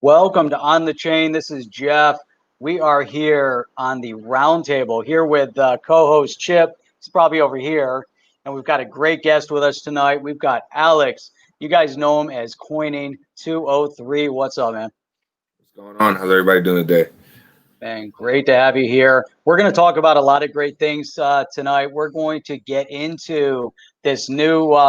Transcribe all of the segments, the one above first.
Welcome to On the Chain. This is Jeff. We are here on the roundtable here with co-host Chip. He's probably over here. And we've got a great guest with us tonight. We've got Alex. You guys know him as Coining 203. What's up, man? What's going on? How's everybody doing today? Man, great to have you here. We're going to talk about a lot of great things tonight. We're going to get into this new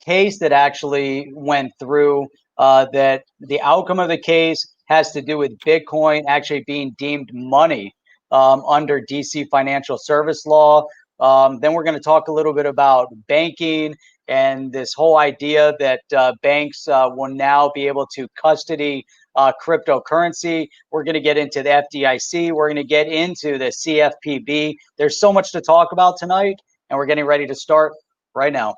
case that actually went through. That the outcome of the case has to do with Bitcoin actually being deemed money under DC financial service law. Then we're going to talk a little bit about banking and this whole idea that banks will now be able to custody cryptocurrency. We're going to get into the FDIC. We're going to get into the CFPB. There's so much to talk about tonight, and we're getting ready to start right now.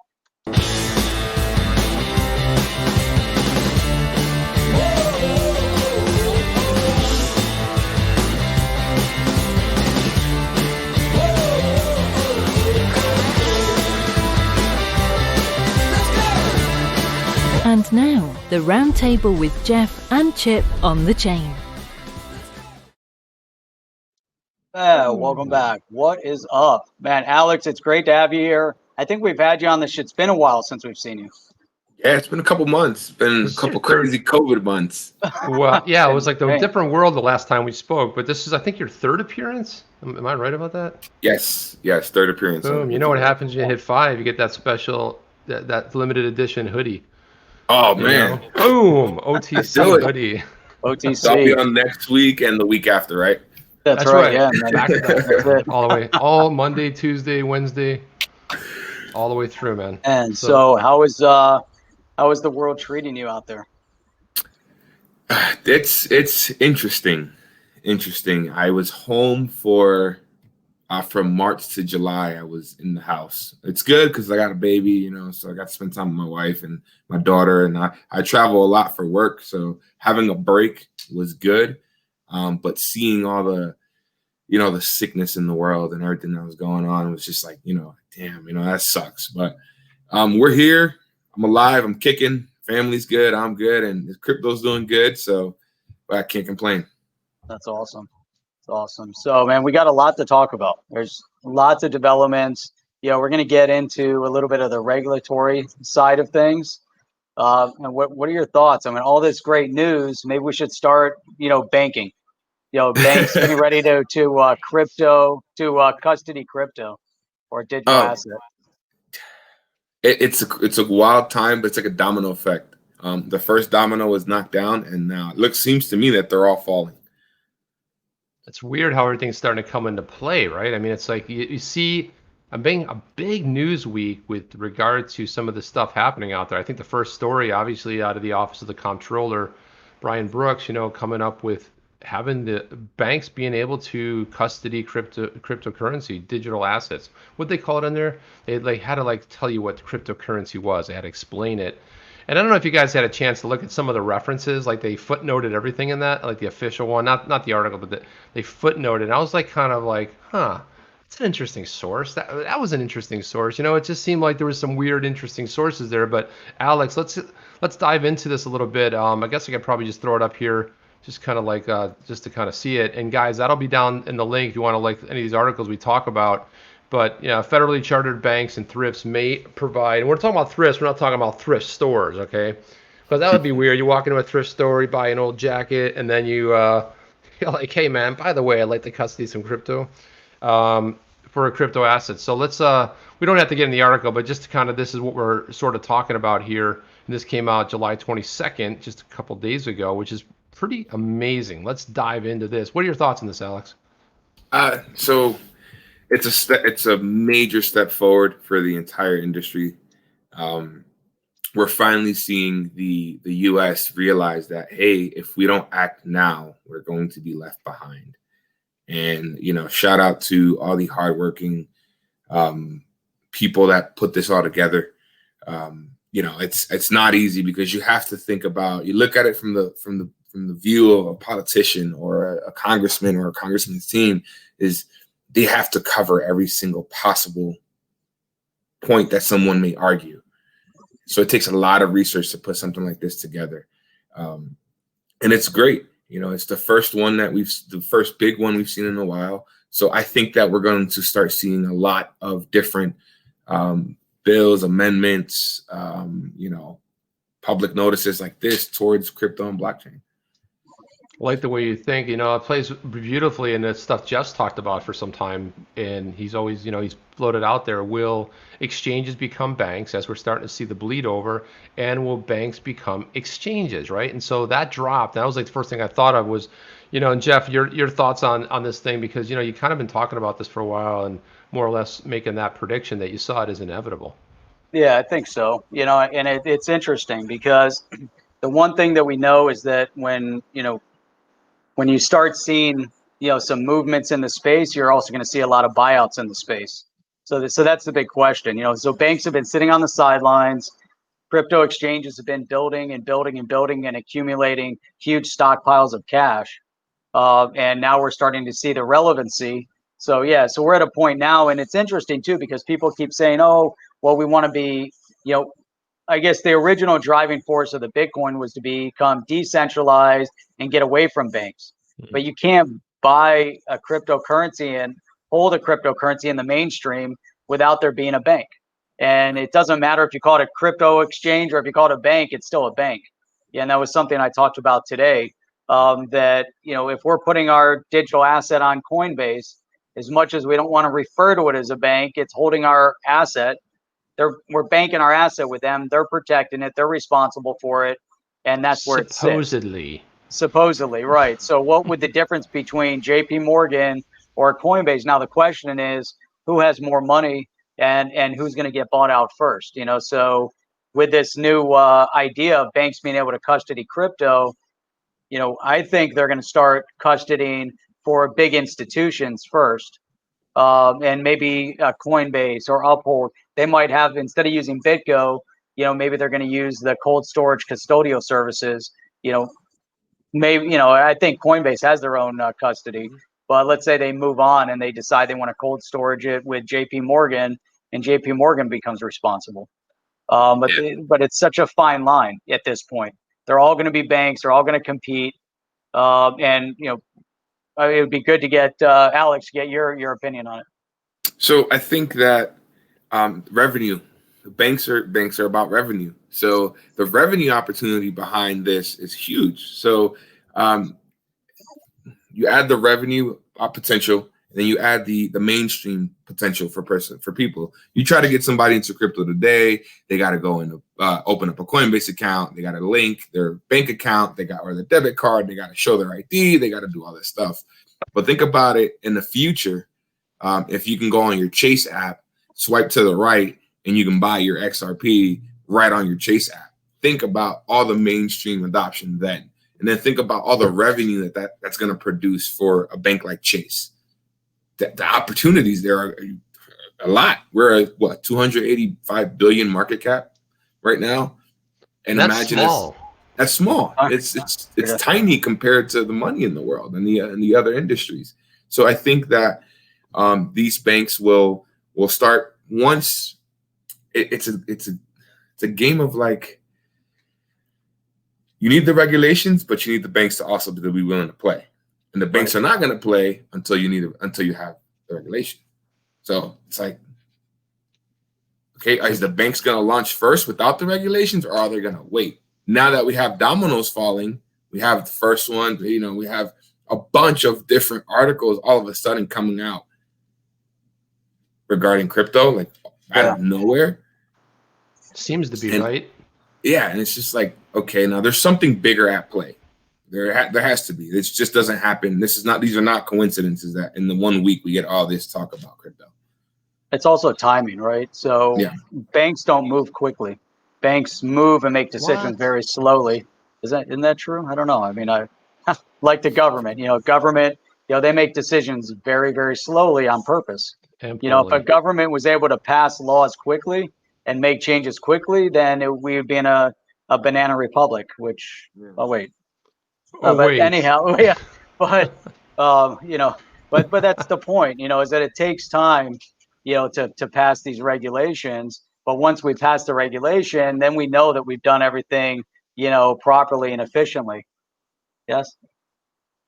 And now, the roundtable with Jeff and Chip on the chain. Welcome back. What is up? Man, Alex, it's great to have you here. I think we've had you on the show. It's been a while since we've seen you. Yeah, it's been a couple months. It's been a couple crazy COVID months. Well, yeah, it was like a different world the last time we spoke, but this is, I think, your third appearance. Am I right about that? Yes, third appearance. Boom. You know what happens when you hit 5? You get that special, that limited edition hoodie. Oh, man. Boom. OTC hoodie. OTC. I'll be on next week and the week after, right? That's right. Yeah. Back to back. All the way. All Monday, Tuesday, Wednesday, all the way through, man. And so how is the world treating you out there? It's interesting. I was home from March to July. I was in the house. It's good because I got a baby, so I got to spend time with my wife and my daughter, and I travel a lot for work, so having a break was good. But seeing all the the sickness in the world and everything that was going on, it was just like, damn, that sucks. But we're here. I'm alive. I'm kicking. Family's good. I'm good, and the crypto's doing good. So I can't complain. That's awesome. It's awesome. So, man, we got a lot to talk about. There's lots of developments. We're going to get into a little bit of the regulatory side of things. And what are your thoughts? I mean, all this great news. Maybe we should start, banking. Banks getting ready to custody crypto or digital asset. It's a wild time, but it's like a domino effect. The first domino was knocked down, and now seems to me that they're all falling. It's weird how everything's starting to come into play, right? I mean, it's like you see a big news week with regard to some of the stuff happening out there. I think the first story, obviously, out of the Office of the Comptroller, Brian Brooks, coming up with having the banks being able to custody cryptocurrency, digital assets. What they call it in there? They had to tell you what cryptocurrency was. They had to explain it. And I don't know if you guys had a chance to look at some of the references, they footnoted everything in that, the official one, not the article, but they footnoted. And I was it's an interesting source. That was an interesting source. It just seemed like there was some weird, interesting sources there. But Alex, let's dive into this a little bit. I guess I could probably just throw it up here, just kind of just to kind of see it. And guys, that'll be down in the link if you want to any of these articles we talk about. But federally chartered banks and thrifts may provide, and we're talking about thrifts, we're not talking about thrift stores, okay? Because that would be weird. You walk into a thrift store, you buy an old jacket, and then you're like, hey man, by the way, I'd like to custody some crypto for a crypto asset. So let's we don't have to get in the article, but just to kind of, this is what we're sort of talking about here. And this came out July 22nd, just a couple days ago, which is pretty amazing. Let's dive into this. What are your thoughts on this, Alex? So it's a major step forward for the entire industry. We're finally seeing the U.S. realize that, hey, if we don't act now, we're going to be left behind. And shout out to all the hardworking people that put this all together. It's not easy because you have to think about. You look at it from the view of a politician or a congressman or a congressman's team is. They have to cover every single possible point that someone may argue. So it takes a lot of research to put something like this together. and it's great. It's the first one the first big one we've seen in a while. So I think that we're going to start seeing a lot of different bills, amendments, public notices like this towards crypto and blockchain. I like the way you think. It plays beautifully in the stuff Jeff's talked about for some time, and he's always, he's floated out there. Will exchanges become banks, as we're starting to see the bleed over, and will banks become exchanges, right? And so that dropped. That was like the first thing I thought of was, and Jeff, your thoughts on this thing, because you kind of been talking about this for a while and more or less making that prediction that you saw it as inevitable. Yeah, I think so. And it's interesting because the one thing that we know is that when you start seeing, some movements in the space, you're also going to see a lot of buyouts in the space. So that's the big question. So banks have been sitting on the sidelines. Crypto exchanges have been building and building and building and accumulating huge stockpiles of cash. And now we're starting to see the relevancy. So we're at a point now, and it's interesting too, because people keep saying, oh, well, we want to be, I guess the original driving force of the Bitcoin was to become decentralized and get away from banks. But you can't buy a cryptocurrency and hold a cryptocurrency in the mainstream without there being a bank. And it doesn't matter if you call it a crypto exchange or if you call it a bank, it's still a bank. Yeah, and that was something I talked about today, that, if we're putting our digital asset on Coinbase, as much as we don't want to refer to it as a bank, it's holding our asset. We're banking our asset with them. They're protecting it. They're responsible for it. And that's where it sits. Supposedly, right. So what would the difference between JP Morgan or Coinbase? Now, the question is, who has more money and who's going to get bought out first? So with this new idea of banks being able to custody crypto, I think they're going to start custodying for big institutions first. And maybe Coinbase or Uphold, they might have, instead of using BitGo, maybe they're going to use the cold storage custodial services. Maybe, I think Coinbase has their own custody, but let's say they move on and they decide they want to cold storage it with JP Morgan, and JP Morgan becomes responsible. But it's such a fine line at this point. They're all going to be banks. They're all going to compete. And, it would be good to get Alex, get your opinion on it. So I think that revenue, banks are about revenue. So the revenue opportunity behind this is huge. So you add the revenue potential, and then you add the mainstream potential for people. You try to get somebody into crypto today, they got to go and open up a Coinbase account. They got to link their bank account. Or their debit card. They got to show their ID. They got to do all this stuff. But think about it in the future. If you can go on your Chase app, swipe to the right, and you can buy your XRP right on your Chase app. Think about all the mainstream adoption then. And then think about all the revenue that's going to produce for a bank like Chase. The opportunities there are a lot. We're at, what, 285 billion market cap right now? And that's imagine small. That's small. It's tiny compared to the money in the world and the other industries. So I think that these banks will start once. It's a game of, like, you need the regulations, but you need the banks to also be willing to play. And the banks are not going to play until you have the regulation. So it's like, okay, is the banks going to launch first without the regulations, or are they going to wait? Now that we have dominoes falling, we have the first one, we have a bunch of different articles all of a sudden coming out regarding crypto, like out of nowhere. Seems to be right. Yeah, and it's just like, okay, now there's something bigger at play. There has to be. It just doesn't happen. These are not coincidences that in the 1 week we get all this talk about crypto. It's also timing, right? So banks don't move quickly. Banks move and make decisions very slowly. Isn't that true? I don't know. I mean, I like the government. Government, they make decisions very, very slowly on purpose. If a government was able to pass laws quickly and make changes quickly, then we would be in a banana republic. Which but anyhow, but but that's the point. Is that it takes time, to pass these regulations. But once we pass the regulation, then we know that we've done everything, properly and efficiently. Yes?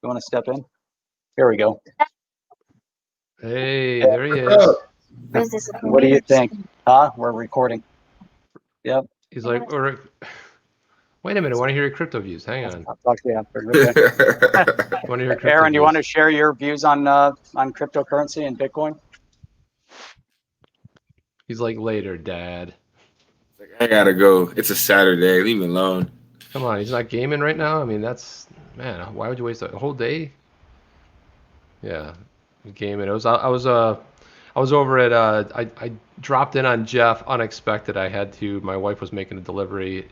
You want to step in? Here we go. Hey, there he is. What do you think? Huh? We're recording. Yep. He's like, wait a minute, I want to hear your crypto views. Hang on. I'll talk to you after. Okay. I want to hear crypto Aaron, views. you want to share your views on cryptocurrency and Bitcoin? He's like, later, Dad. I gotta go. It's a Saturday. Leave me alone. Come on, he's not gaming right now. I mean, that's, man. Why would you waste a whole day? Yeah, gaming. I was over at I dropped in on Jeff unexpected. I had to. My wife was making a delivery.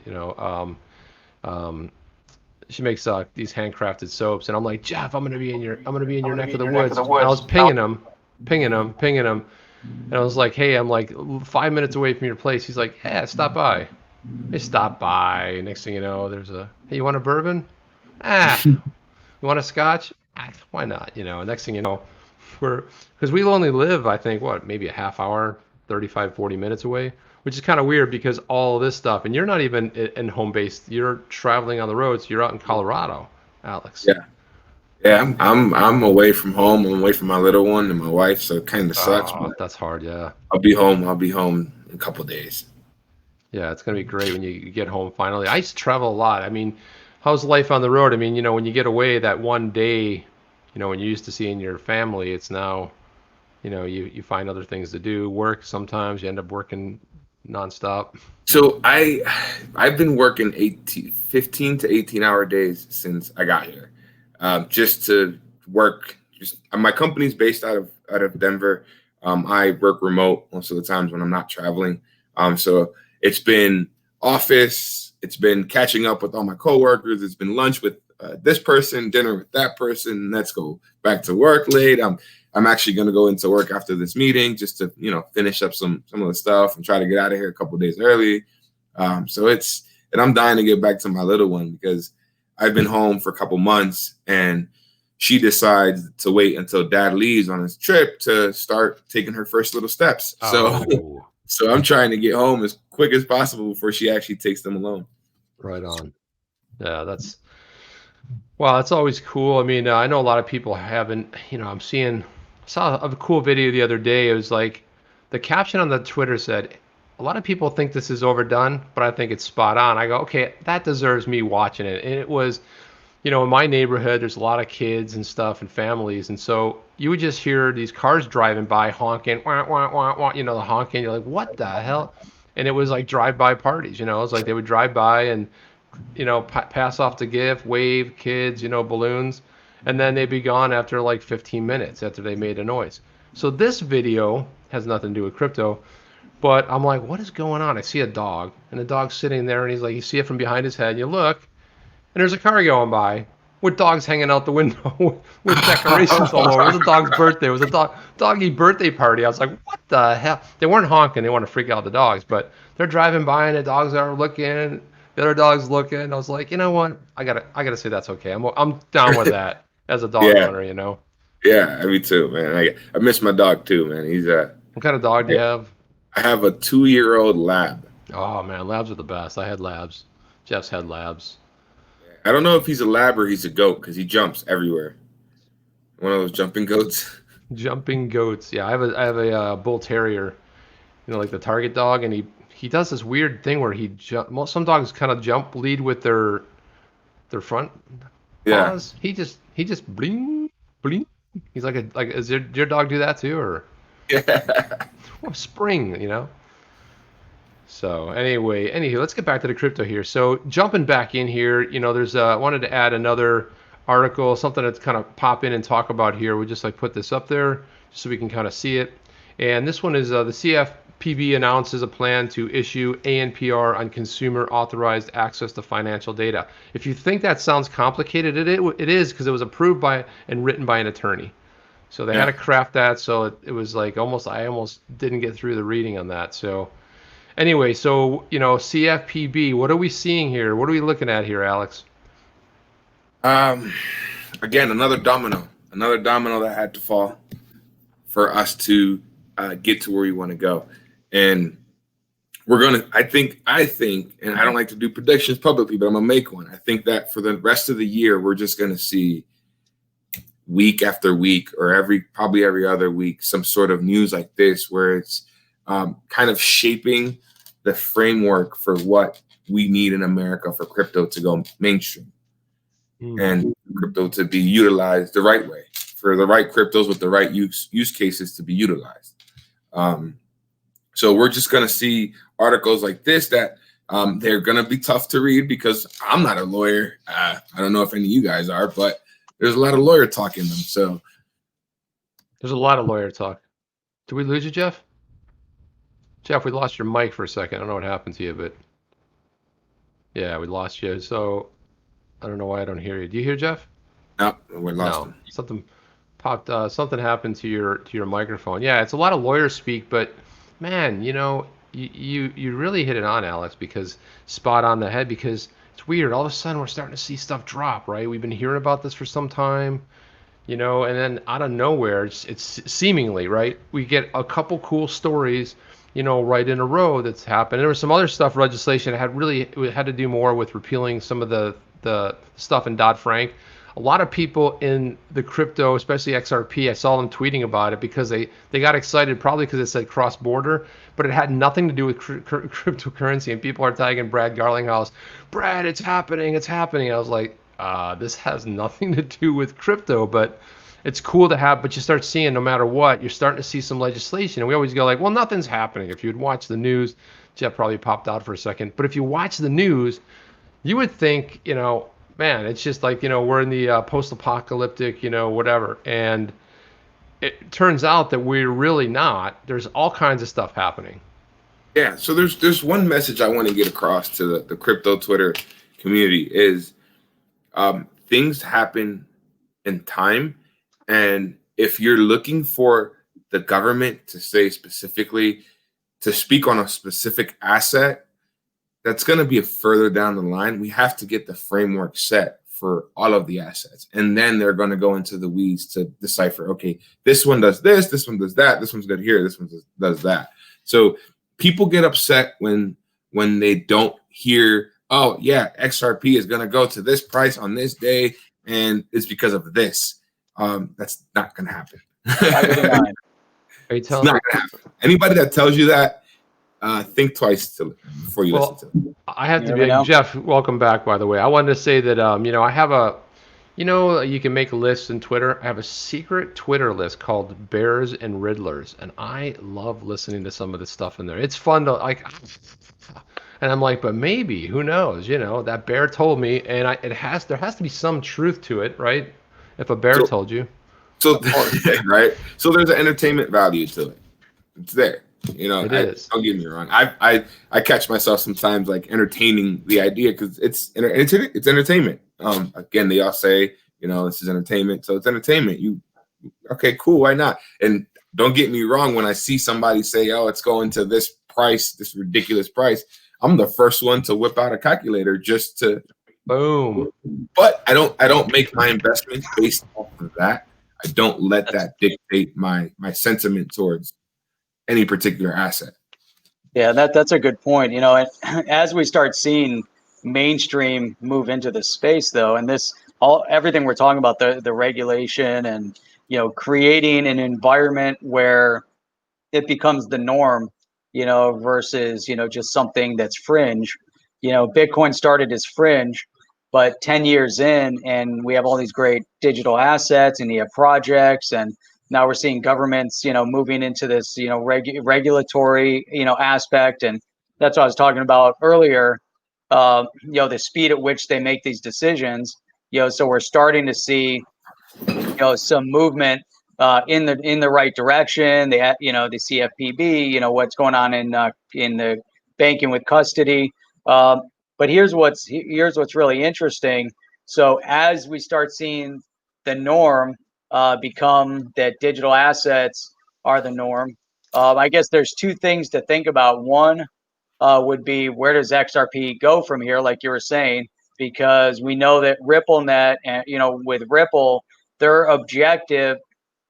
She makes these handcrafted soaps, and I'm like, Jeff, I'm gonna be in your neck of the woods. And I was pinging him, and I was like, hey, I'm like 5 minutes away from your place. He's like, yeah, stop by. They stop by. Next thing you know, there's hey, you want a bourbon? You want a scotch? Why not? Next thing you know, because we only live, I think, maybe a half hour, 35, 40 minutes away, which is kind of weird because all of this stuff, and you're not even in home base, you're traveling on the road, so you're out in Colorado, Alex. Yeah, I'm away from home. I'm away from my little one and my wife, so it kind of sucks. But that's hard, yeah. I'll be home in a couple of days. Yeah, it's gonna be great when you get home finally. I used to travel a lot. I mean, how's life on the road? I mean, when you get away that one day, when you're used to seeing your family, it's now, you find other things to do, work sometimes, you end up working nonstop. So I've been working 15 to 18-hour days since I got here, just to work. My company's based out of Denver. I work remote most of the times when I'm not traveling. So it's been office. It's been catching up with all my coworkers. It's been lunch with this person, dinner with that person. Let's go back to work late. I'm actually going to go into work after this meeting just to, finish up some of the stuff and try to get out of here a couple of days early. And I'm dying to get back to my little one because I've been home for a couple months and she decides to wait until dad leaves on his trip to start taking her first little steps. Oh. So I'm trying to get home as quick as possible before she actually takes them alone. Right on. Yeah, that's always cool. I mean, I know a lot of people haven't, I saw a cool video the other day. It was like the caption on the Twitter said, a lot of people think this is overdone, but I think it's spot on. I go, okay, that deserves me watching it. And it was, in my neighborhood, there's a lot of kids and stuff and families. And so you would just hear these cars driving by honking, wah, wah, wah, wah, the honking. You're like, what the hell? And it was like drive-by parties, it was like they would drive by and, pass off the gift, wave, kids, balloons. And then they'd be gone after like 15 minutes after they made a noise. So this video has nothing to do with crypto, but I'm like, what is going on? I see a dog, and the dog's sitting there, and he's like, you see it from behind his head, you look, and there's a car going by with dogs hanging out the window with decorations all over. It was a dog's birthday. It was a doggy birthday party. I was like, what the hell? They weren't honking. They want to freak out the dogs, but they're driving by, and the dogs are looking. The other dog's looking. I was like, you know what? I gotta say that's okay. I'm down with that as a dog owner. Yeah, me too, man. I miss my dog too, man. He's What kind of dog do you have? I have a 2-year-old lab. Oh man, labs are the best. I had labs. Jeff's had labs. I don't know if he's a lab or he's a goat because he jumps everywhere. One of those jumping goats. Jumping goats. Yeah, I have a bull terrier, like the target dog, and he does this weird thing where some dogs kind of lead with their front paws. He just bling bling. He's like does your dog do that too, or? Yeah. Spring. So anyway, let's get back to the crypto here. So jumping back in here, there's I wanted to add another article, something that's kind of pop in and talk about here. We just put this up there just so we can kind of see it. And this one is the CFPB announces a plan to issue ANPR on consumer-authorized access to financial data. If you think that sounds complicated, it is, because it was approved by and written by an attorney. So they had to craft that, so it was like I almost didn't get through the reading on that. So anyway, CFPB, what are we seeing here? What are we looking at here, Alex? Again, another domino that had to fall for us to get to where we want to go. And I think, and I don't like to do predictions publicly, but I'm gonna make one. I think that for the rest of the year, we're just gonna see week after week, or probably every other week, some sort of news like this, where it's kind of shaping the framework for what we need in America for crypto to go mainstream and crypto to be utilized the right way, for the right cryptos with the right use cases to be utilized. So we're just going to see articles like this that they're going to be tough to read, because I'm not a lawyer. I don't know if any of you guys are, but there's a lot of lawyer talk in them. So there's a lot of lawyer talk. Did we lose you, Jeff? Jeff, we lost your mic for a second. I don't know what happened to you, but yeah, we lost you. So I don't know why I don't hear you. Do you hear Jeff? No, we lost him. Something popped. Something happened to your microphone. Yeah, it's a lot of lawyer speak, but man, you really hit it on, Alex, because spot on the head. Because it's weird. All of a sudden, we're starting to see stuff drop. Right? We've been hearing about this for some time. And then out of nowhere, it's seemingly right. We get a couple cool stories, right in a row that's happened. There was some other stuff, legislation it had to do more with repealing some of the stuff in Dodd-Frank. A lot of people in the crypto, especially XRP, I saw them tweeting about it because they got excited, probably because it said cross-border, but it had nothing to do with cryptocurrency. And people are tagging Brad Garlinghouse, Brad, it's happening. I was like, this has nothing to do with crypto, but it's cool to have. But you start seeing, no matter what, you're starting to see some legislation. And we always go like, well, nothing's happening. If you'd watch the news, Jeff probably popped out for a second, but if you watch the news, you would think, man, it's just like, we're in the post-apocalyptic, whatever. And it turns out that we're really not. There's all kinds of stuff happening. Yeah. So there's one message I want to get across to the crypto Twitter community is things happen in time. And if you're looking for the government to say specifically, to speak on a specific asset, that's going to be further down the line. We have to get the framework set for all of the assets. And then they're going to go into the weeds to decipher, okay, this one does this one does that, this one's good here, this one does that. So people get upset when they don't hear, oh yeah, XRP is going to go to this price on this day, and it's because of this. That's not going to happen. It's not going to happen. Anybody that tells you that, think twice before you listen to them. I have to be Jeff. Welcome back, by the way. I wanted to say that I have you can make a list in Twitter. I have a secret Twitter list called Bears and Riddlers, and I love listening to some of the stuff in there. It's fun to like, and I'm like, but maybe, who knows? That bear told me, and there has to be some truth to it, right? If a bear told you. So right. So there's an entertainment value to it. It's there. It is. Don't get me wrong. I catch myself sometimes like entertaining the idea because it's entertainment. Again, they all say, this is entertainment, so it's entertainment. Okay, cool, why not? And don't get me wrong, when I see somebody say, oh, it's going to this price, this ridiculous price, I'm the first one to whip out a calculator just to boom. But I don't make my investments based off of that. I don't let that dictate my sentiment towards any particular asset. Yeah, that's a good point. As we start seeing mainstream move into this space, though, and everything we're talking about, the regulation and creating an environment where it becomes the norm, versus just something that's fringe. Bitcoin started as fringe, but 10 years in, and we have all these great digital assets, and you have projects, and now we're seeing governments, moving into this, regulatory, aspect. And that's what I was talking about earlier, the speed at which they make these decisions, so we're starting to see, some movement in the right direction. The CFPB, what's going on in the banking with custody. But here's what's really interesting. So as we start seeing the norm become that digital assets are the norm, I guess there's two things to think about. One would be, where does XRP go from here, like you were saying, because we know that RippleNet, with Ripple, their objective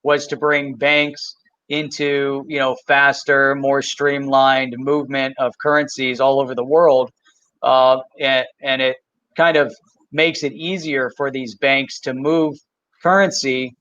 was to bring banks into, faster, more streamlined movement of currencies all over the world. And it kind of makes it easier for these banks to move currency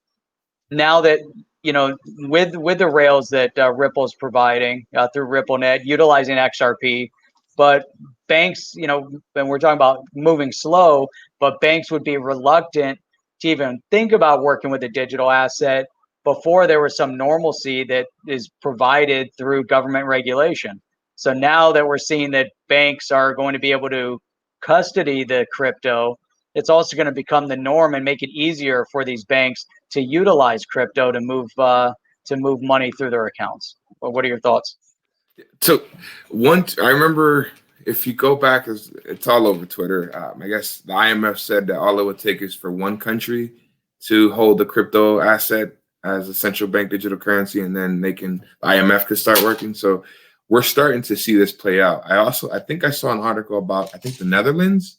now that, with the rails that Ripple's providing through RippleNet, utilizing XRP. But banks, when we're talking about moving slow, but banks would be reluctant to even think about working with a digital asset before there was some normalcy that is provided through government regulation. So now that we're seeing that banks are going to be able to custody the crypto, it's also going to become the norm and make it easier for these banks to utilize crypto to move money through their accounts. Well, what are your thoughts? So I remember, if you go back, it's all over Twitter. I guess the IMF said that all it would take is for one country to hold the crypto asset as a central bank digital currency, and then the IMF could start working. So we're starting to see this play out. I think I saw an article about, I think the Netherlands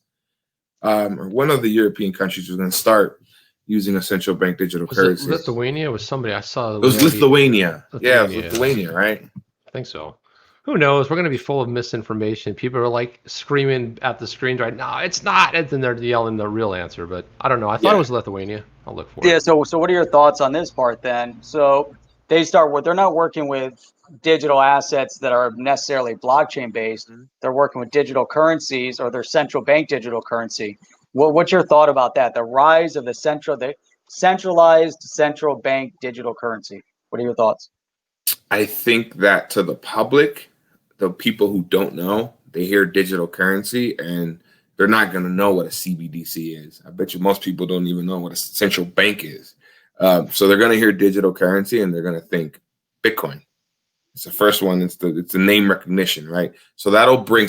or one of the European countries was going to start using a central bank digital currency. Lithuania was somebody I saw. It was Lithuania. Yeah, it was Lithuania, right? I think so. Who knows? We're going to be full of misinformation. People are like screaming at the screens right now, it's not, and then they're yelling the real answer. But I don't know. I thought it was Lithuania. I'll look for it. Yeah. So what are your thoughts on this part then? So they're not working with digital assets that are necessarily blockchain based. They're working with digital currencies, or their central bank digital currency. What's your thought about that? The rise of the centralized central bank digital currency. What are your thoughts? I think that to the public, the people who don't know, they hear digital currency and they're not going to know what a CBDC is. I bet you most people don't even know what a central bank is. So they're going to hear digital currency and they're going to think Bitcoin. It's the first one. It's the name recognition, right? So that'll bring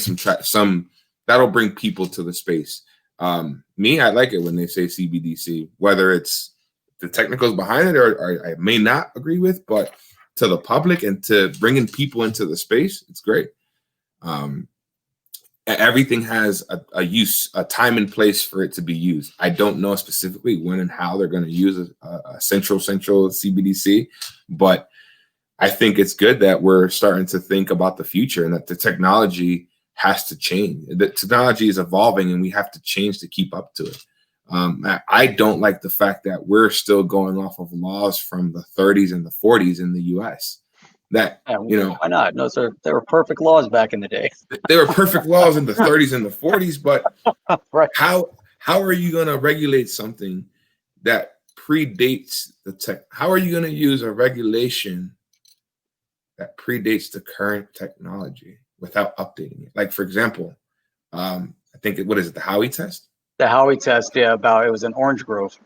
that'll bring people to the space. I like it when they say CBDC, whether it's the technicals behind it or I may not agree with, but to the public and to bringing people into the space, it's great. Everything has a time and place for it to be used. I don't know specifically when and how they're going to use a central CBDC, but I think it's good that we're starting to think about the future and that the technology has to change. The technology is evolving and we have to change to keep up to it. I don't like the fact that we're still going off of laws from the 30s and the 40s in the U.S. Why not? No, sir. They were perfect laws back in the day. They were perfect laws in the 30s and the 40s, but right. How are you going to regulate something that predates the tech? How are you going to use a regulation that predates the current technology without updating it? Like, for example, I think what is it? The Howey test. The Howey test, it was in Orange Grove.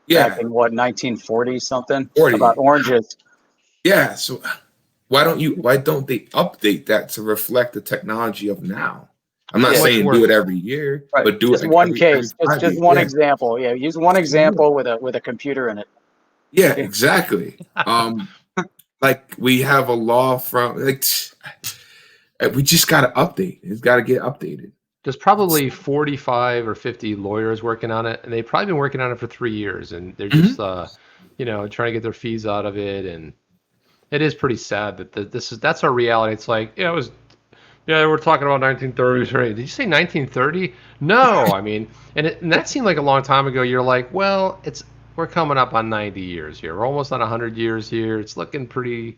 Yeah. Back in 1940 something? 40. About oranges. Yeah. So why don't they update that to reflect the technology of now? I'm not saying do it every year, right, but do just it like one case. Just one example. Yeah. Use one example with a computer in it. Yeah, exactly. Like we have a law we just got to update. It's got to get updated. There's probably 45 or 50 lawyers working on it, and they've probably been working on it for 3 years, and they're just, trying to get their fees out of it. And it is pretty sad that that's our reality. It's like, we're talking about 1930s. Right? Did you say 1930? No, I mean, and that seemed like a long time ago. You're like, well, we're coming up on 90 years here. We're almost on 100 years here. It's looking pretty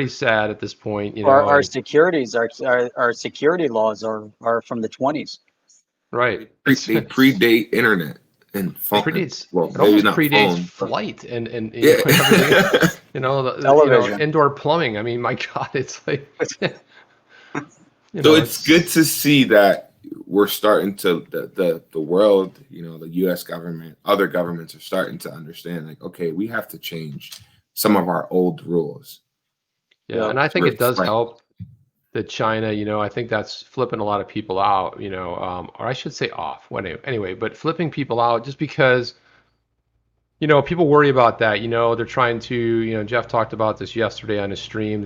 sad at this point. Our securities, our security laws are from the 20s. Right. They predate internet and phone. It almost predates flight and television, indoor plumbing. I mean, my God, it's like. So it's good to see that we're starting to the world, the U.S. government, other governments are starting to understand, like, okay, we have to change some of our old rules. Yeah, and I think it does help that China, I think that's flipping a lot of people out, or I should say off. Anyway, but flipping people out just because, people worry about that. They're trying to, Jeff talked about this yesterday on his stream.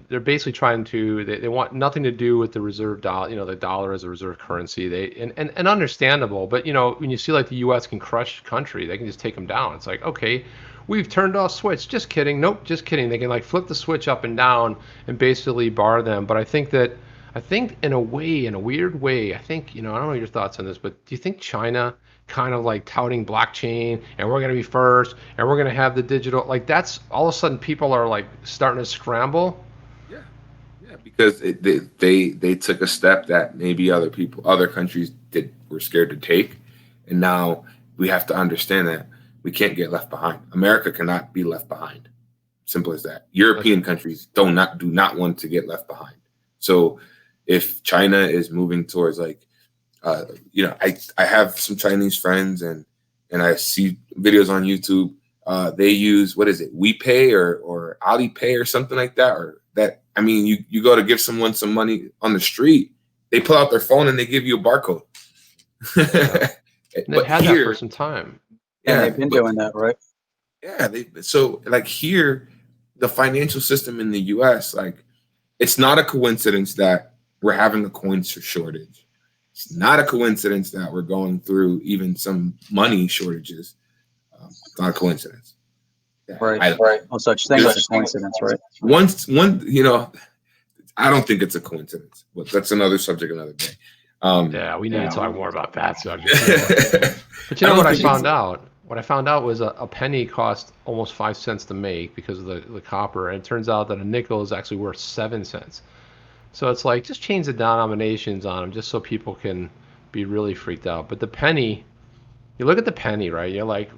They're basically trying to, they want nothing to do with the reserve dollar, the dollar as a reserve currency. And understandable, but when you see like the U.S. can crush country, they can just take them down. It's like, okay, we've turned off switch. Just kidding. Nope, just kidding. They can like flip the switch up and down and basically bar them. But I think in a way, in a weird way, I think, I don't know your thoughts on this, but do you think China kind of like touting blockchain and we're going to be first and we're going to have the digital, like that's all of a sudden people are like starting to scramble? Yeah, because they took a step that maybe other countries were scared to take, and now we have to understand that we can't get left behind. America cannot be left behind. Simple as that. European countries do not want to get left behind. So if China is moving towards like, I have some Chinese friends and I see videos on YouTube. They use, what is it, WePay or Alipay or something like that, or that. I mean, you go to give someone some money on the street, they pull out their phone and they give you a barcode. Yeah. They've had that for some time. Yeah, they've been doing that, right? Yeah, so like here, the financial system in the U.S., like it's not a coincidence that we're having a coin shortage. It's not a coincidence that we're going through even some money shortages. It's not a coincidence. Yeah, right. No such thing as a coincidence, right? I don't think it's a coincidence, but that's another subject another day. Yeah, we need to talk more about that subject. But what I found out? What I found out was a penny cost almost 5 cents to make because of the copper, and it turns out that a nickel is actually worth 7 cents. So it's like, just change the denominations on them just so people can be really freaked out. But the penny, you look at the penny, right? You're like,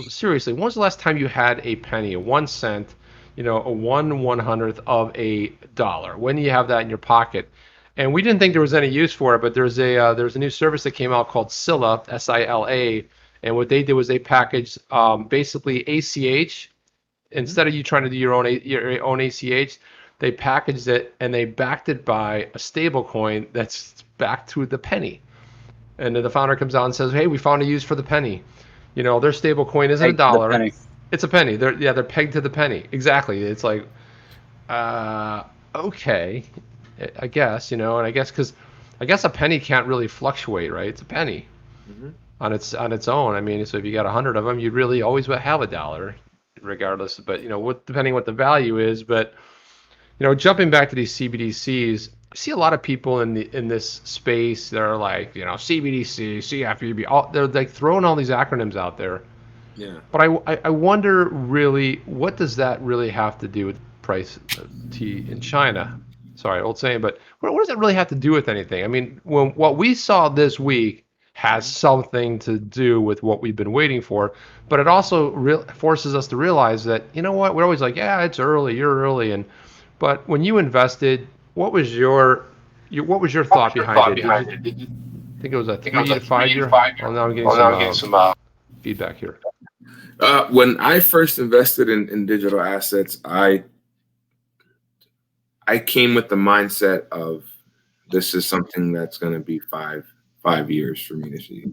seriously, when was the last time you had a penny, a 1 cent, a 1/100th of a dollar? When do you have that in your pocket? And we didn't think there was any use for it, but there's a new service that came out called Scylla, SILA, and what they did was they packaged basically ACH. Instead of you trying to do your own ACH, they packaged it and they backed it by a stable coin that's backed to the penny. And then the founder comes out and says, "Hey, we found a use for the penny. Their stable coin isn't a dollar; it's a penny. They're pegged to the penny. Exactly. It's like, okay, I guess, and I guess a penny can't really fluctuate, right? It's a penny on its own. I mean, so if you got 100 of them, you'd really always have a dollar, regardless. But depending what the value is. But jumping back to these CBDCs, I see a lot of people in this space that are like, CBDC, CFPB, they're like throwing all these acronyms out there. Yeah. But I wonder really, what does that really have to do with price of tea in China? Sorry, old saying, but what does that really have to do with anything? I mean, what we saw this week has something to do with what we've been waiting for, but it also forces us to realize that, what, we're always like, yeah, it's early, you're early, but when you invested, what was your thought behind it? Did you think it was a 3 to 5 year? Oh, now I'm getting some feedback here. When I first invested in digital assets, I came with the mindset of, this is something that's going to be five years for me to see,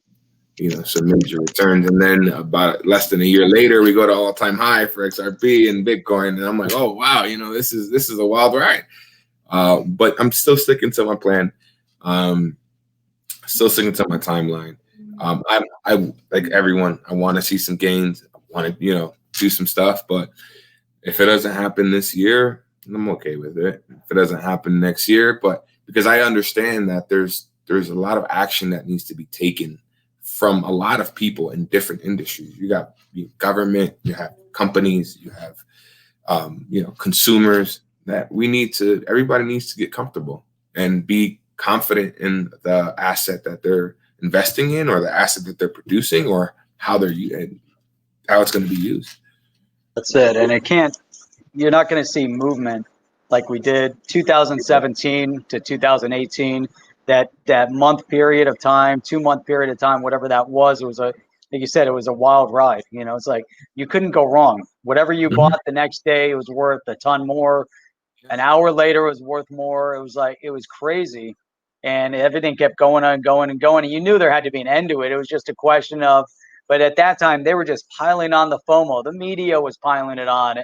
some major returns. And then about less than a year later, we go to all-time high for XRP and Bitcoin, and I'm like, oh wow, this is a wild ride. But I'm still sticking to my plan. Still sticking to my timeline. I like everyone. I want to see some gains. I want to do some stuff. But if it doesn't happen this year, I'm okay with it. If it doesn't happen next year, but because I understand that there's a lot of action that needs to be taken from a lot of people in different industries. You got government, you have companies, you have consumers, that everybody needs to get comfortable and be confident in the asset that they're investing in, or the asset that they're producing, or how it's going to be used. That's it. And you're not going to see movement like we did 2017 to 2018, that month period of time, 2 month period of time, whatever that was. It was like you said, it was a wild ride. It's like you couldn't go wrong. Whatever you bought the next day, it was worth a ton more. An hour later, it was worth more. It was crazy. And everything kept going on, going and going. And you knew there had to be an end to it. It was just a question of, but at that time, they were just piling on the FOMO. The media was piling it on.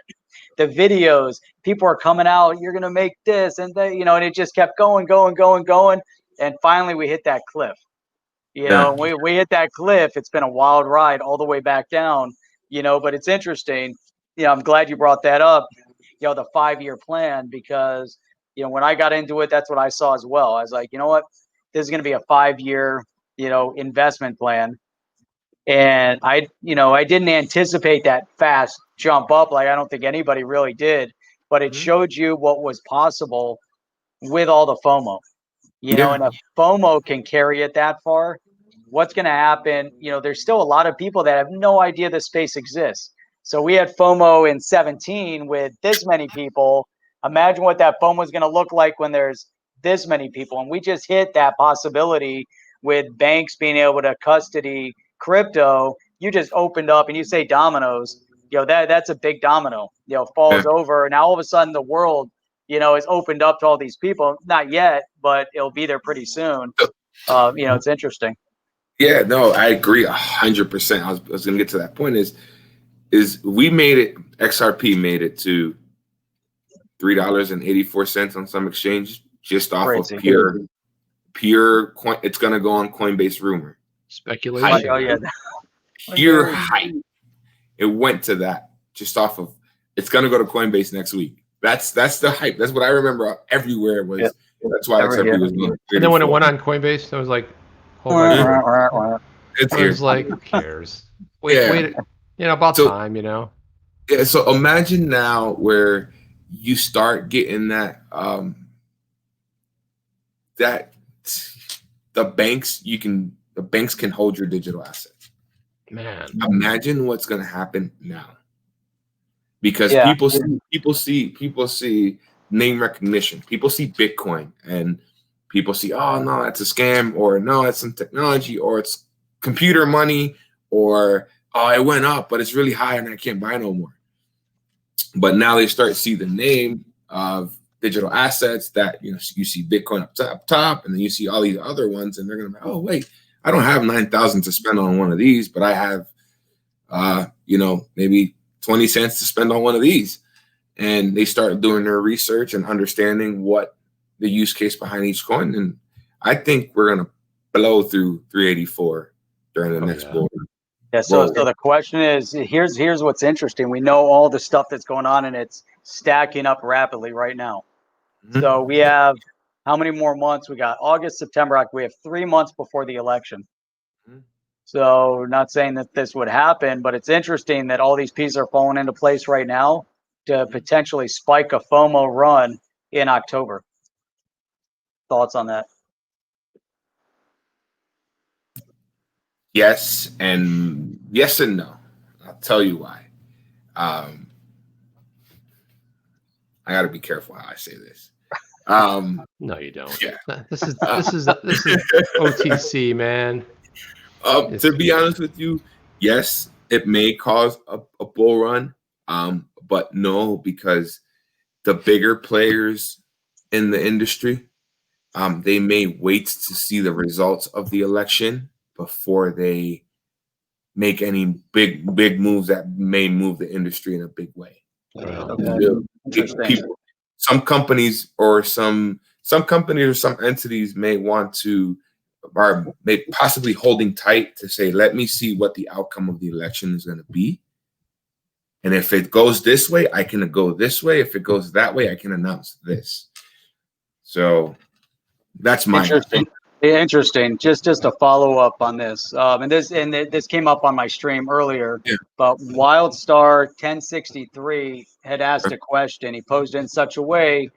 The videos, people are coming out, you're going to make this. And and it just kept going. And finally, we hit that cliff. We hit that cliff. It's been a wild ride all the way back down. But it's interesting. I'm glad you brought that up, the 5-year plan, because, when I got into it, that's what I saw as well. I was like, you know what, this is going to be a 5-year, investment plan. And I didn't anticipate that fast jump up. Like, I don't think anybody really did, but it showed you what was possible with all the FOMO, and if FOMO can carry it that far, what's going to happen? There's still a lot of people that have no idea the space exists. So we had FOMO in 17 with this many people. Imagine what that FOMO is going to look like when there's this many people. And we just hit that possibility with banks being able to custody crypto. You just opened up and you say dominoes, that's a big domino, falls over. Now all of a sudden the world, is opened up to all these people. Not yet, but it'll be there pretty soon. It's interesting. Yeah, no, I agree 100%. I was going to get to that point. Is we made it? XRP made it to $3.84 on some exchange, just off of pure coin. It's going to go on Coinbase rumor speculation. Oh yeah, pure hype. It went to that just off of. It's going to go to Coinbase next week. That's the hype. That's what I remember everywhere was. Yep. That's why XRP was going. And then when it went on Coinbase, I was like, it's here. Was like, who cares? Wait, about time, Yeah. So imagine now where you start getting that that the banks can hold your digital assets. Man, imagine what's going to happen now, because people see name recognition. People see Bitcoin and people see, oh no, that's a scam, or no, it's some technology, or it's computer money, or oh, it went up, but it's really high and I can't buy no more. But now they start to see the name of digital assets that, you see Bitcoin up top, and then you see all these other ones, and they're going to be, oh, wait, I don't have 9,000 to spend on one of these, but I have, maybe 20 cents to spend on one of these. And they start doing their research and understanding what the use case behind each coin. And I think we're going to blow through 384 during the next bull. Yeah. So the question is, here's what's interesting. We know all the stuff that's going on, and it's stacking up rapidly right now. Mm-hmm. So we have how many more months? We got August, September. We have 3 months before the election. Mm-hmm. So not saying that this would happen, but it's interesting that all these pieces are falling into place right now to potentially spike a FOMO run in October. Thoughts on that? Yes and no. I'll tell you why. I got to be careful how I say this. No, you don't. Yeah. This is OTC, man. To be honest with you, yes, it may cause a bull run, but no, because the bigger players in the industry, they may wait to see the results of the election before they make any big moves that may move the industry in a big way. Some companies or some entities may want to, or may possibly holding tight to say, let me see what the outcome of the election is going to be. And if it goes this way, I can go this way. If it goes that way, I can announce this. So that's my Interesting. Just to follow up on this, and this came up on my stream earlier. Yeah. But WildStar 1063 had asked a question. He posed it in such a way,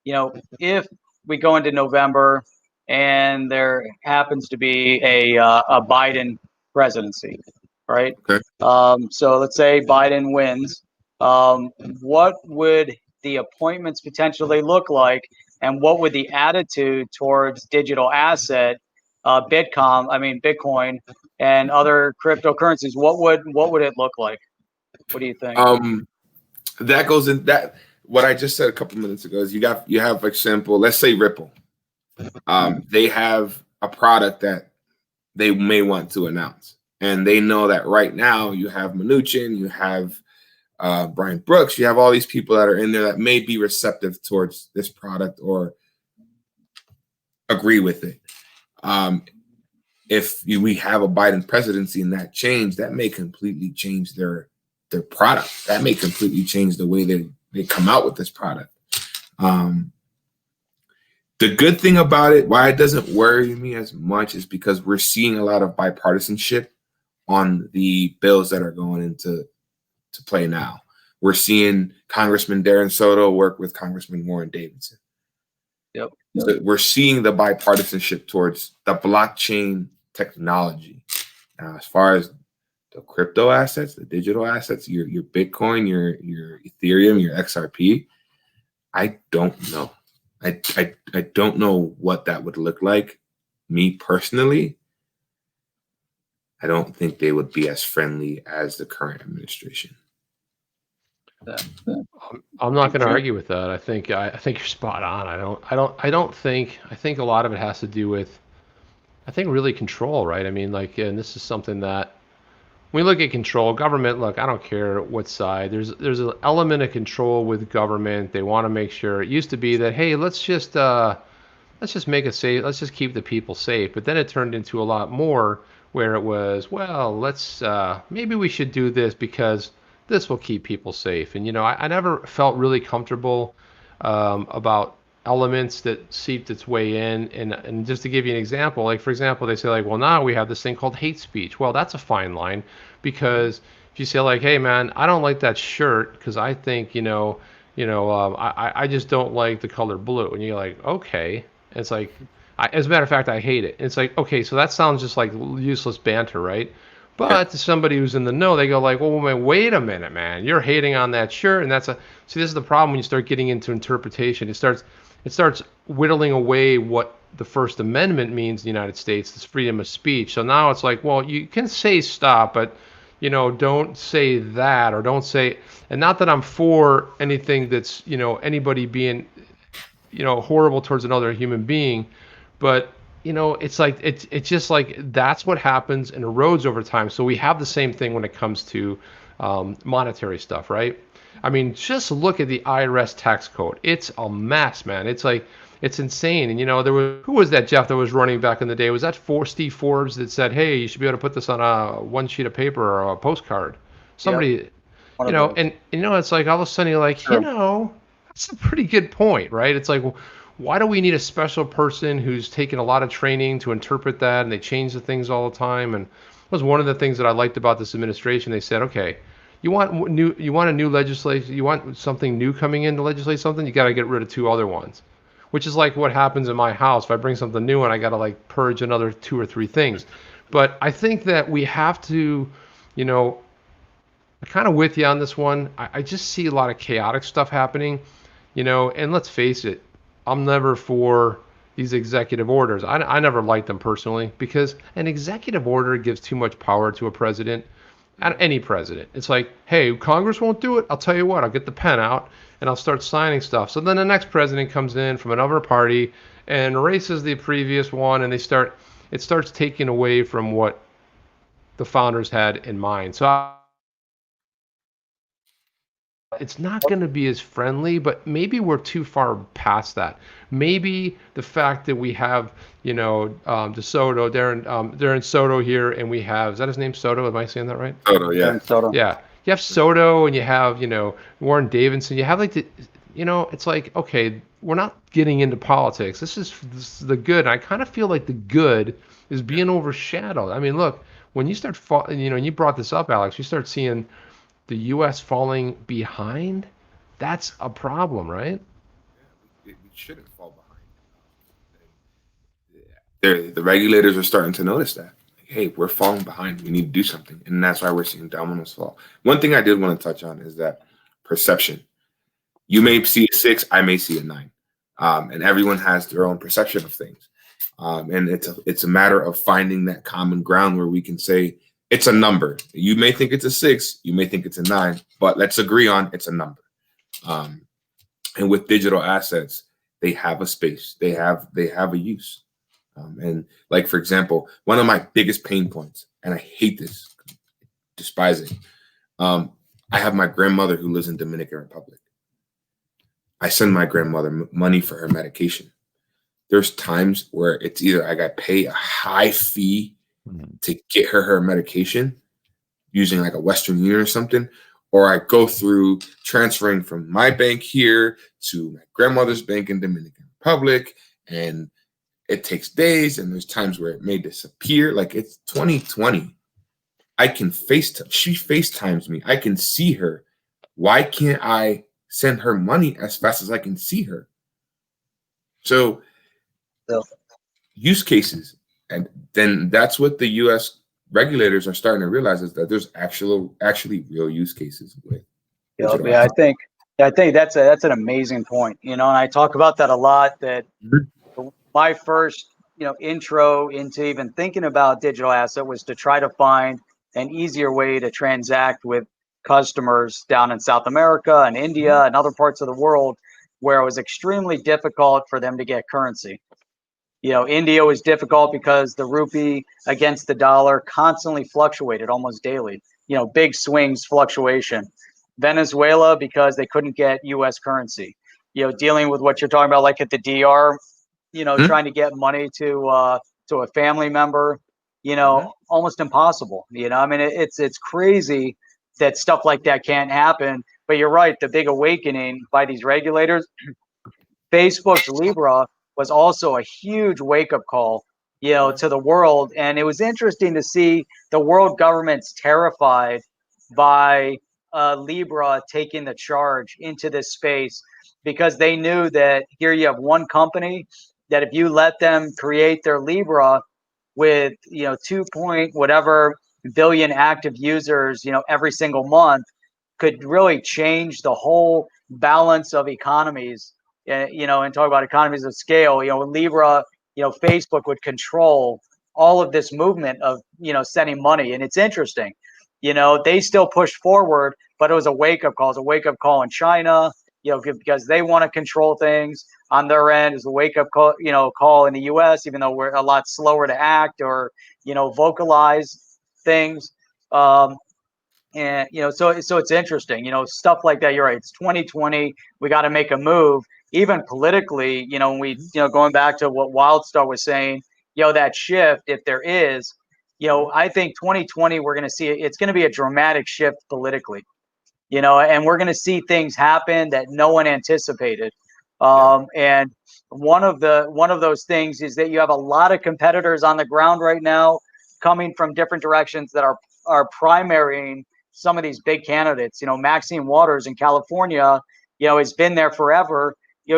if we go into November and there happens to be a Biden presidency, right? Okay. So let's say Biden wins. What would the appointments potentially look like? And what would the attitude towards digital asset, Bitcoin, and other cryptocurrencies? What would it look like? What do you think? That goes in that. What I just said a couple minutes ago is you have, for example, let's say Ripple. They have a product that they may want to announce, and they know that right now you have Mnuchin, you have Brian Brooks, you have all these people that are in there that may be receptive towards this product or agree with it. If we have a Biden presidency and that change, that may completely change their their product. That may completely change the way they come out with this product. The good thing about it, why it doesn't worry me as much, is because we're seeing a lot of bipartisanship on the bills that are going into play now. We're seeing Congressman Darren Soto work with Congressman Warren Davidson. Yep. So we're seeing the bipartisanship towards the blockchain technology. Now, as far as the crypto assets, the digital assets, your Bitcoin, your Ethereum, your XRP, I don't know. I don't know what that would look like. Me personally, I don't think they would be as friendly as the current administration. I'm not going to argue with that. I think you're spot on. I think a lot of it has to do with, I think, really control, right? I mean, like, and this is something that when we look at control, government, look, I don't care what side. There's an element of control with government. They want to make sure. It used to be that, hey, let's just make it safe. Let's just keep the people safe. But then it turned into a lot more where it was, well, let's maybe we should do this because this will keep people safe. And I never felt really comfortable about elements that seeped its way in. And just to give you an example, like, for example, they say, like, well, now we have this thing called hate speech. Well, that's a fine line, because if you say, like, hey, man, I don't like that shirt because I think, I just don't like the color blue. And you're like, okay. And it's like, as a matter of fact, I hate it. And it's like, okay, so that sounds just like useless banter, right? But to somebody who's in the know, they go like, well, wait a minute, man, you're hating on that shirt. And see, this is the problem when you start getting into interpretation. It starts whittling away what the First Amendment means in the United States, this freedom of speech. So now it's like, well, you can say stop, but don't say that, or don't say, and not that I'm for anything that's, anybody being, horrible towards another human being, but it's like, it's just like, that's what happens and erodes over time. So we have the same thing when it comes to monetary stuff, right? I mean, just look at the IRS tax code. It's a mess, man. It's like, it's insane. And who was that, Jeff, that was running back in the day? Was that Steve Forbes that said, hey, you should be able to put this on one sheet of paper or a postcard? Somebody, Yep. and it's like, all of a sudden you're like, Sure. that's a pretty good point, right? It's like, why do we need a special person who's taken a lot of training to interpret that, and they change the things all the time? And it was one of the things that I liked about this administration. They said, okay, you want a new legislation, you want something new coming in to legislate something, you got to get rid of two other ones, which is like what happens in my house. If I bring something new and I got to like purge another 2 or 3 things. But I think that we have to, I'm kind of with you on this one. I just see a lot of chaotic stuff happening, and let's face it, I'm never for these executive orders. I never liked them personally, because an executive order gives too much power to a president, any president. It's like, hey, Congress won't do it. I'll tell you what, I'll get the pen out and I'll start signing stuff. So then the next president comes in from another party and erases the previous one, and it starts taking away from what the founders had in mind. So it's not going to be as friendly, but maybe we're too far past that. Maybe the fact that we have, Darren Soto here, and we have, is that his name, Soto? Am I saying that right? Soto, yeah. Soto. Yeah. You have Soto, and you have, Warren Davidson. You have like it's like, okay, we're not getting into politics. This is the good. And I kind of feel like the good is being overshadowed. I mean, look, when you start, and you brought this up, Alex, you start seeing the U.S. falling behind. That's a problem, right? We shouldn't fall behind. The regulators are starting to notice that. Hey, we're falling behind. We need to do something. And that's why we're seeing dominoes fall. One thing I did want to touch on is that perception. You may see a 6, I may see a 9. And everyone has their own perception of things. And it's a matter of finding that common ground where we can say it's a number. You may think it's a 6, you may think it's a 9, but let's agree on it's a number. And with digital assets, they have a space. They have a use. And like, for example, one of my biggest pain points, and I hate this, despise it. I have my grandmother who lives in Dominican Republic. I send my grandmother money for her medication. There's times where it's either I got to pay a high fee to get her medication using like a Western Union or something, or I go through transferring from my bank here to my grandmother's bank in Dominican Republic, and it takes days, and there's times where it may disappear. Like, it's 2020. I can she FaceTimes me. I can see her. Why can't I send her money as fast as I can see her? So use cases. And then that's what the US regulators are starting to realize, is that there's actually real use cases with digital Yeah, assets. I think that's an amazing point. And I talk about that a lot, that my first, intro into even thinking about digital asset was to try to find an easier way to transact with customers down in South America and India and other parts of the world where it was extremely difficult for them to get currency. India was difficult because the rupee against the dollar constantly fluctuated almost daily, big swings, fluctuation. Venezuela, because they couldn't get US currency. Dealing with what you're talking about, like at the DR, trying to get money to a family member, almost impossible. I mean, it's crazy that stuff like that can't happen. But you're right, the big awakening by these regulators, Facebook's Libra was also a huge wake-up call, to the world. And it was interesting to see the world governments terrified by Libra taking the charge into this space, because they knew that here you have one company that if you let them create their Libra with 2 point whatever billion active users every single month, could really change the whole balance of economies. And talk about economies of scale. Libra, Facebook would control all of this movement of sending money. And it's interesting, they still push forward, but it was a wake-up call. It was a wake-up call in China, because they want to control things on their end. Is a wake-up call in the US, even though we're a lot slower to act or vocalize things. And so it's interesting, stuff like that. You're right, it's 2020. We got to make a move. Even politically, when we going back to what Wildstar was saying, that shift, if there is, I think 2020, we're going to see it's going to be a dramatic shift politically, and we're going to see things happen that no one anticipated. And one of those things is that you have a lot of competitors on the ground right now coming from different directions that are primarying some of these big candidates. Maxine Waters in California, has been there forever.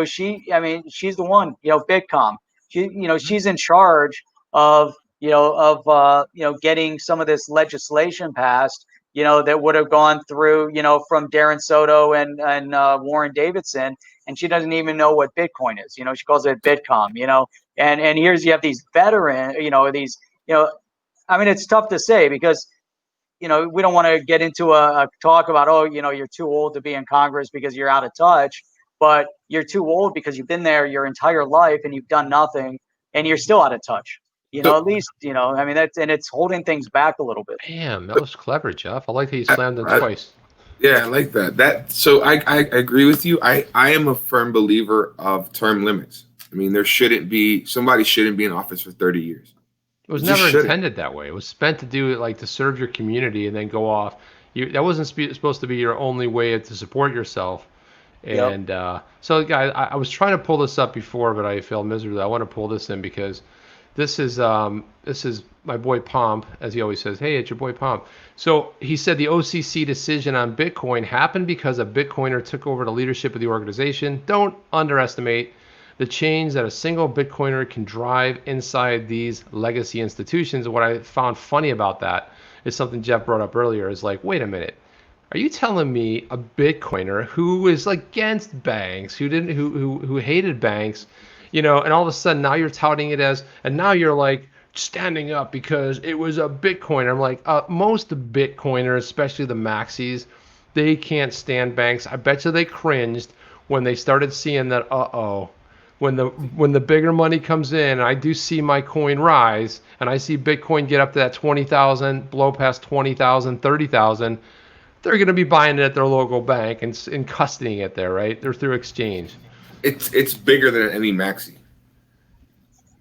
She's the one. Bitcom. She's in charge of getting some of this legislation passed. That would have gone through, from Darren Soto and Warren Davidson, and she doesn't even know what Bitcoin is. She calls it Bitcom. And you have these veteran, it's tough to say, because we don't want to get into a talk about, you're too old to be in Congress because you're out of touch, but you're too old because you've been there your entire life and you've done nothing and you're still out of touch. At least, it's holding things back a little bit. Damn, that was clever, Jeff. I like that you slammed it twice. Yeah, I like that. So I agree with you. I am a firm believer of term limits. I mean, somebody shouldn't be in office for 30 years. It was never intended that way. It was meant to do it like to serve your community and then go off. That wasn't supposed to be your only way to support yourself. And so, guys, I was trying to pull this up before, but I failed miserably. I want to pull this in because this is my boy Pomp, as he always says. Hey, it's your boy Pomp. So he said the OCC decision on Bitcoin happened because a Bitcoiner took over the leadership of the organization. Don't underestimate the change that a single Bitcoiner can drive inside these legacy institutions. And what I found funny about that is something Jeff brought up earlier, is like, wait a minute. Are you telling me a Bitcoiner who is against banks, who hated banks, and all of a sudden now you're touting it as, and now you're like standing up because it was a Bitcoiner? I'm like, most Bitcoiners, especially the maxis, they can't stand banks. I bet you they cringed when they started seeing that, when the bigger money comes in, and I do see my coin rise, and I see Bitcoin get up to that 20,000, blow past 20,000, 30,000, they're going to be buying it at their local bank and custodying it there, right? They're through exchange. It's bigger than any maxi.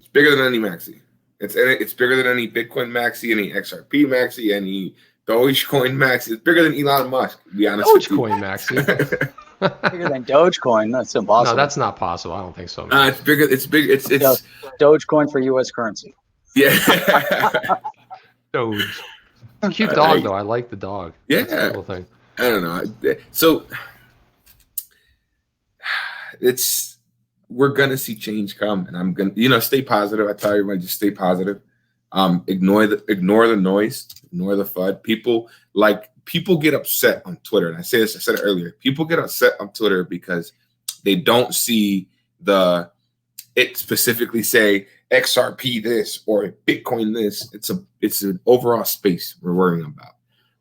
It's bigger than any maxi. It's bigger than any Bitcoin maxi, any XRP maxi, any Dogecoin Max is bigger than Elon Musk, to be honest with you. Dogecoin Maxi. Bigger than Dogecoin? That's impossible. No, that's not possible. I don't think so. It's bigger. It's big. It's Dogecoin for U.S. currency. Yeah. Doge. It's a cute dog, though. I like the dog. Yeah. That's the cool thing. I don't know. So we're gonna see change come, and I'm gonna stay positive. I tell everybody, just stay positive. Ignore the noise, ignore the FUD. People get upset on Twitter, and I said it earlier. People get upset on Twitter because they don't see it specifically say XRP this or Bitcoin this. It's an overall space we're worrying about.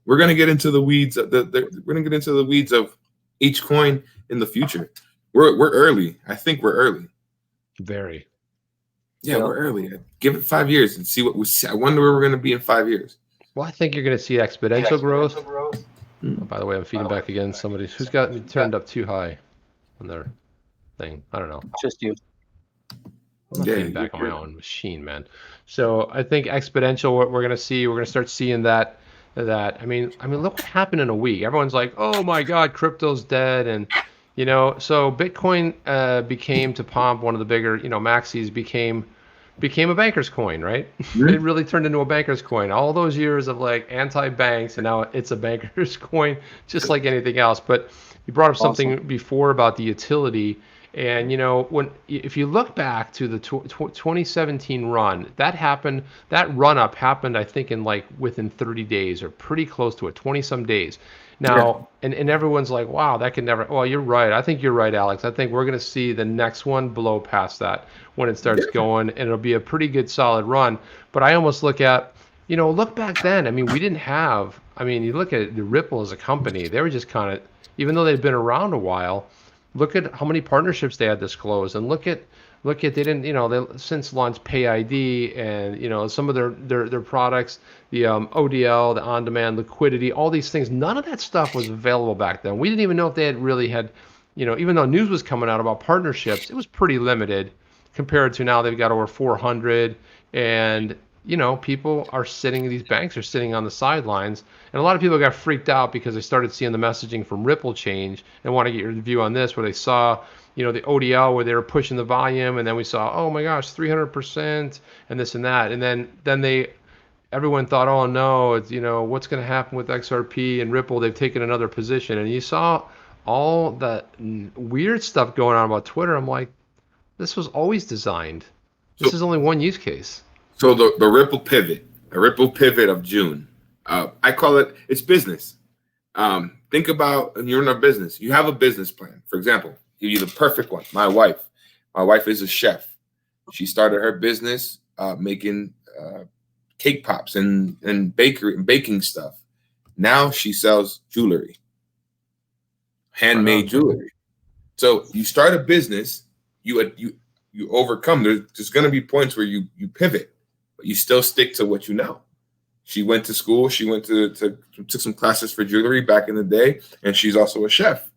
We're gonna get into the weeds. We're gonna get into the weeds of each coin in the future. We're early. I think we're early. Very. Yeah, we're early. Give it 5 years and see what we see. I wonder where we're going to be in 5 years. Well, I think you're going to see exponential growth. Oh, by the way, I'm feeding back again. Somebody who's got me turned up too high on their thing. I don't know. Just you. I'm not feeding back on my own machine, man. So I think exponential. What we're going to see, we're going to start seeing that. I mean, look what happened in a week. Everyone's like, "Oh my God, crypto's dead," and so Bitcoin became, to Pomp, one of the bigger, maxis, became a banker's coin, right? Mm-hmm. It really turned into a banker's coin. All those years of anti-banks, and now it's a banker's coin, just like anything else. But you brought up something before about the utility, and if you look back to the 2017 run, that run up happened, I think, in within 30 days or pretty close to it, 20 some days. Now, and everyone's like, wow, that can never. Well, you're right. I think you're right, Alex. I think we're going to see the next one blow past that when it starts going, and it'll be a pretty good solid run. But I almost look at, look back then. I mean, we didn't have. I mean, you look at the Ripple as a company. They were just kind of, even though they'd been around a while. Look at how many partnerships they had disclosed, and look at they didn't, they since launched Pay ID and some of their products, the ODL, the on-demand liquidity, all these things. None of that stuff was available back then. We didn't even know if they had really had, even though news was coming out about partnerships, it was pretty limited compared to now. They've got over 400, and people are sitting. These banks are sitting on the sidelines, and a lot of people got freaked out because they started seeing the messaging from Ripple change. And want to get your view on this, where they saw, the ODL where they were pushing the volume, and then we saw, oh my gosh, 300% and this and that, and then everyone thought, oh no, it's what's going to happen with XRP and Ripple? They've taken another position, and you saw all the weird stuff going on about Twitter. I'm like, this was always designed. This is only one use case. So the Ripple pivot of June, I call it's business. Think about, you're in a business. You have a business plan. For example, give you the perfect one. My wife is a chef. She started her business making cake pops and bakery and baking stuff. Now she sells jewelry, handmade jewelry. So you start a business, you overcome. There's going to be points where you pivot, but you still stick to what you know. She went to school. She went took some classes for jewelry back in the day, and she's also a chef.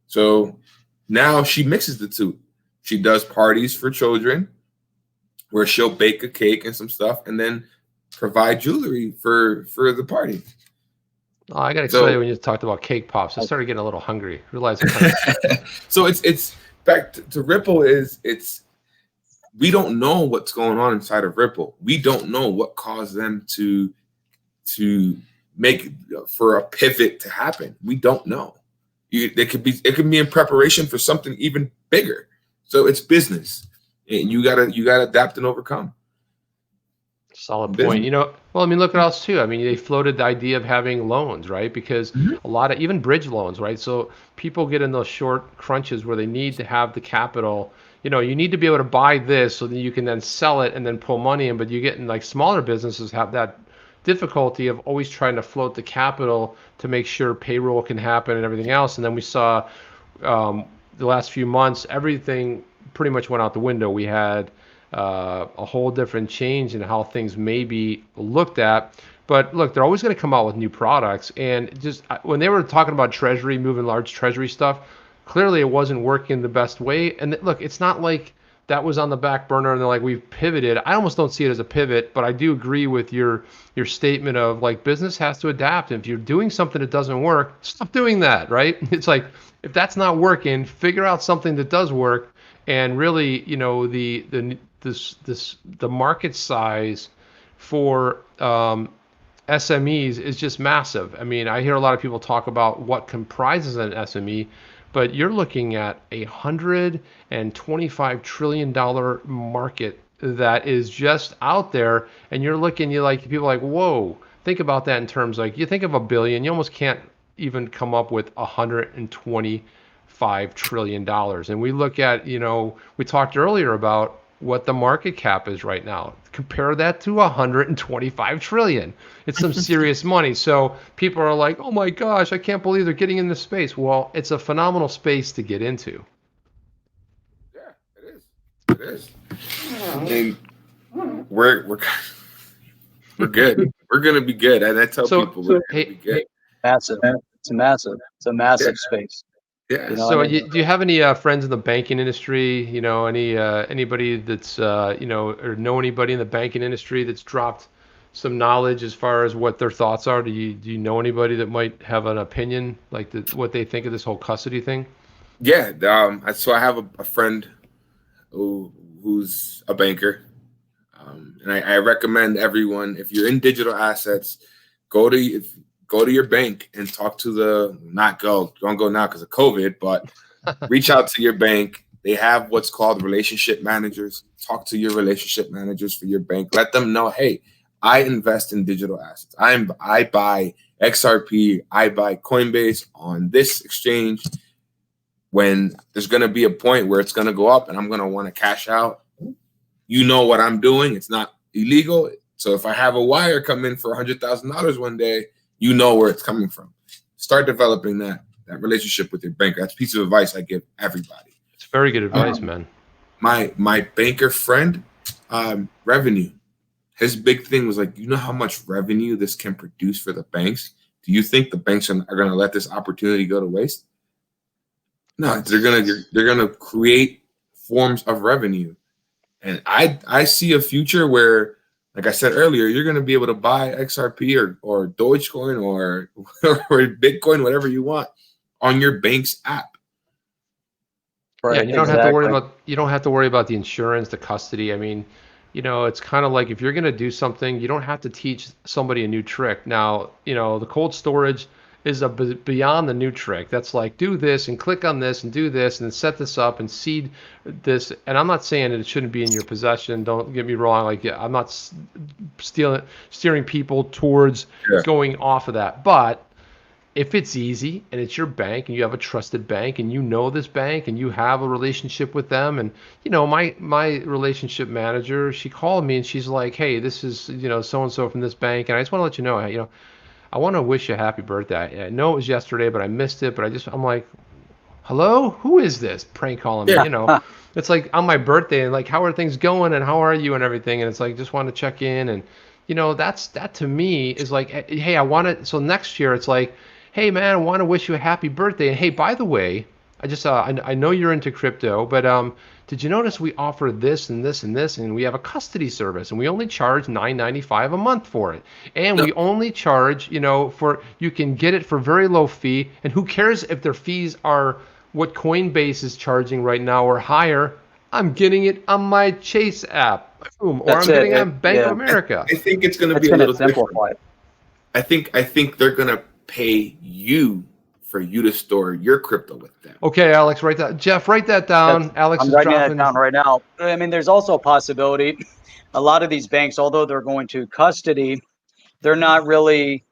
So now she mixes the two. She does parties for children where she'll bake a cake and some stuff and then provide jewelry for the party. Oh, I got excited when you talked about cake pops. I started getting a little hungry. Realized So it's back to Ripple. We don't know what's going on inside of Ripple. We don't know what caused them to make for a pivot to happen. We don't know. It could be in preparation for something even bigger. So it's business, and you gotta adapt and overcome. Solid point. Look at us too. I mean, they floated the idea of having loans, right? Because a lot of even bridge loans, right? So people get in those short crunches where they need to have the capital. You need to be able to buy this so that you can then sell it and then pull money in. But you get in smaller businesses have that difficulty of always trying to float the capital to make sure payroll can happen and everything else. And then we saw the last few months, everything pretty much went out the window. We had a whole different change in how things may be looked at. But look, they're always going to come out with new products. And just when they were talking about Treasury, moving large Treasury stuff, clearly it wasn't working the best way. And look, it's not like that was on the back burner, and they're like, we've pivoted. I almost don't see it as a pivot, but I do agree with your statement of like business has to adapt. And if you're doing something that doesn't work, stop doing that, right? It's like if that's not working, figure out something that does work. And really, you know, the market size for SMEs is just massive. I mean, I hear a lot of people talk about what comprises an SME, but you're looking at $125 trillion market that is just out there, and you're like people are like, whoa, think about that in terms like you think of $1 billion, you almost can't even come up with $125 trillion. And we look at, you know, we talked earlier about what the market cap is right now. Compare that to 125 trillion. It's some serious money. So people are like, oh my gosh, I can't believe they're getting in this space. Well, it's a phenomenal space to get into. Yeah, it is. It is. And we're good. We're gonna be good. And I tell people we're gonna be good. Massive. It's a massive space. Yeah. You know, So do you have any friends in the banking industry? You know, anybody that's you know, or know anybody in the banking industry that's dropped some knowledge as far as what their thoughts are? Do you know anybody that might have an opinion, like what they think of this whole custody thing? Yeah. So I have a friend who's a banker, and I recommend everyone, if you're in digital assets, go to your bank and talk to don't go now because of COVID, but reach out to your bank. They have what's called relationship managers. Talk to your relationship managers for your bank. Let them know, hey, I invest in digital assets. I buy XRP, I buy Coinbase on this exchange. When there's going to be a point where it's going to go up and I'm going to want to cash out, you know what I'm doing. It's not illegal. So if I have a wire come in for $100,000 one day, you know where it's coming from. Start developing that relationship with your banker. That's a piece of advice I give everybody. It's very good advice, man. My banker friend, revenue. His big thing was like, you know how much revenue this can produce for the banks? Do you think the banks are going to let this opportunity go to waste? No, they're gonna create forms of revenue, and I see a future where, like I said earlier, you're going to be able to buy XRP or Dogecoin or Bitcoin, whatever you want, on your bank's app. Right. Yeah, you don't have to worry about the insurance, the custody. I mean, you know, it's kind of like if you're going to do something, you don't have to teach somebody a new trick. Now, you know, the cold storage is beyond the new trick. That's like, do this and click on this and do this and set this up and seed this. And I'm not saying that it shouldn't be in your possession. Don't get me wrong. Like, I'm not steering people towards going off of that. But if it's easy and it's your bank and you have a trusted bank and you know this bank and you have a relationship with them, and you know, my relationship manager, she called me and she's like, hey, this is, you know, so and so from this bank, and I just want to let you know, you know, I want to wish you a happy birthday. I know it was yesterday, but I missed it. But I'm like, hello, who is this prank calling me? You know, it's like on my birthday, and like, how are things going and how are you and everything? And it's like, just want to check in. And, you know, that to me is like, hey, I want to, so next year it's like, hey man, I want to wish you a happy birthday. And hey, by the way, I just, I know you're into crypto, but did you notice we offer this and this and this, and we have a custody service, and we only charge $9.95 a month for it, and we only charge, you know, you can get it for very low fee, and who cares if their fees are what Coinbase is charging right now or higher? I'm getting it on my Chase app, boom, or I'm getting it on Bank of America. I think it's going to be a little simplified. I think they're going to pay you for you to store your crypto with them. Okay, Alex, write that. Jeff, write that down. Alex I'm writing that down right now. I mean, there's also a possibility. A lot of these banks, although they're going to custody, they're not really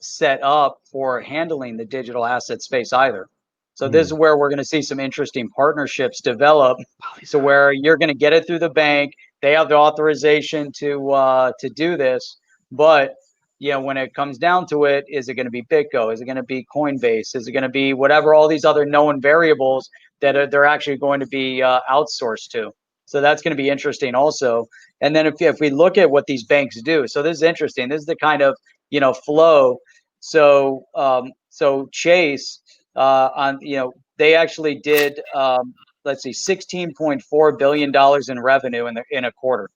set up for handling the digital asset space either. So this is where we're going to see some interesting partnerships develop. So where you're going to get it through the bank, they have the authorization to do this, but you know, when it comes down to it, is it going to be BitGo? Is it going to be Coinbase? Is it going to be whatever, all these other known variables that they're actually going to be outsourced to? So that's going to be interesting also. And then if we look at what these banks do, so this is interesting. This is the kind of, you know, flow. So Chase, on, you know, they actually did let's see, $16.4 billion in revenue in a quarter.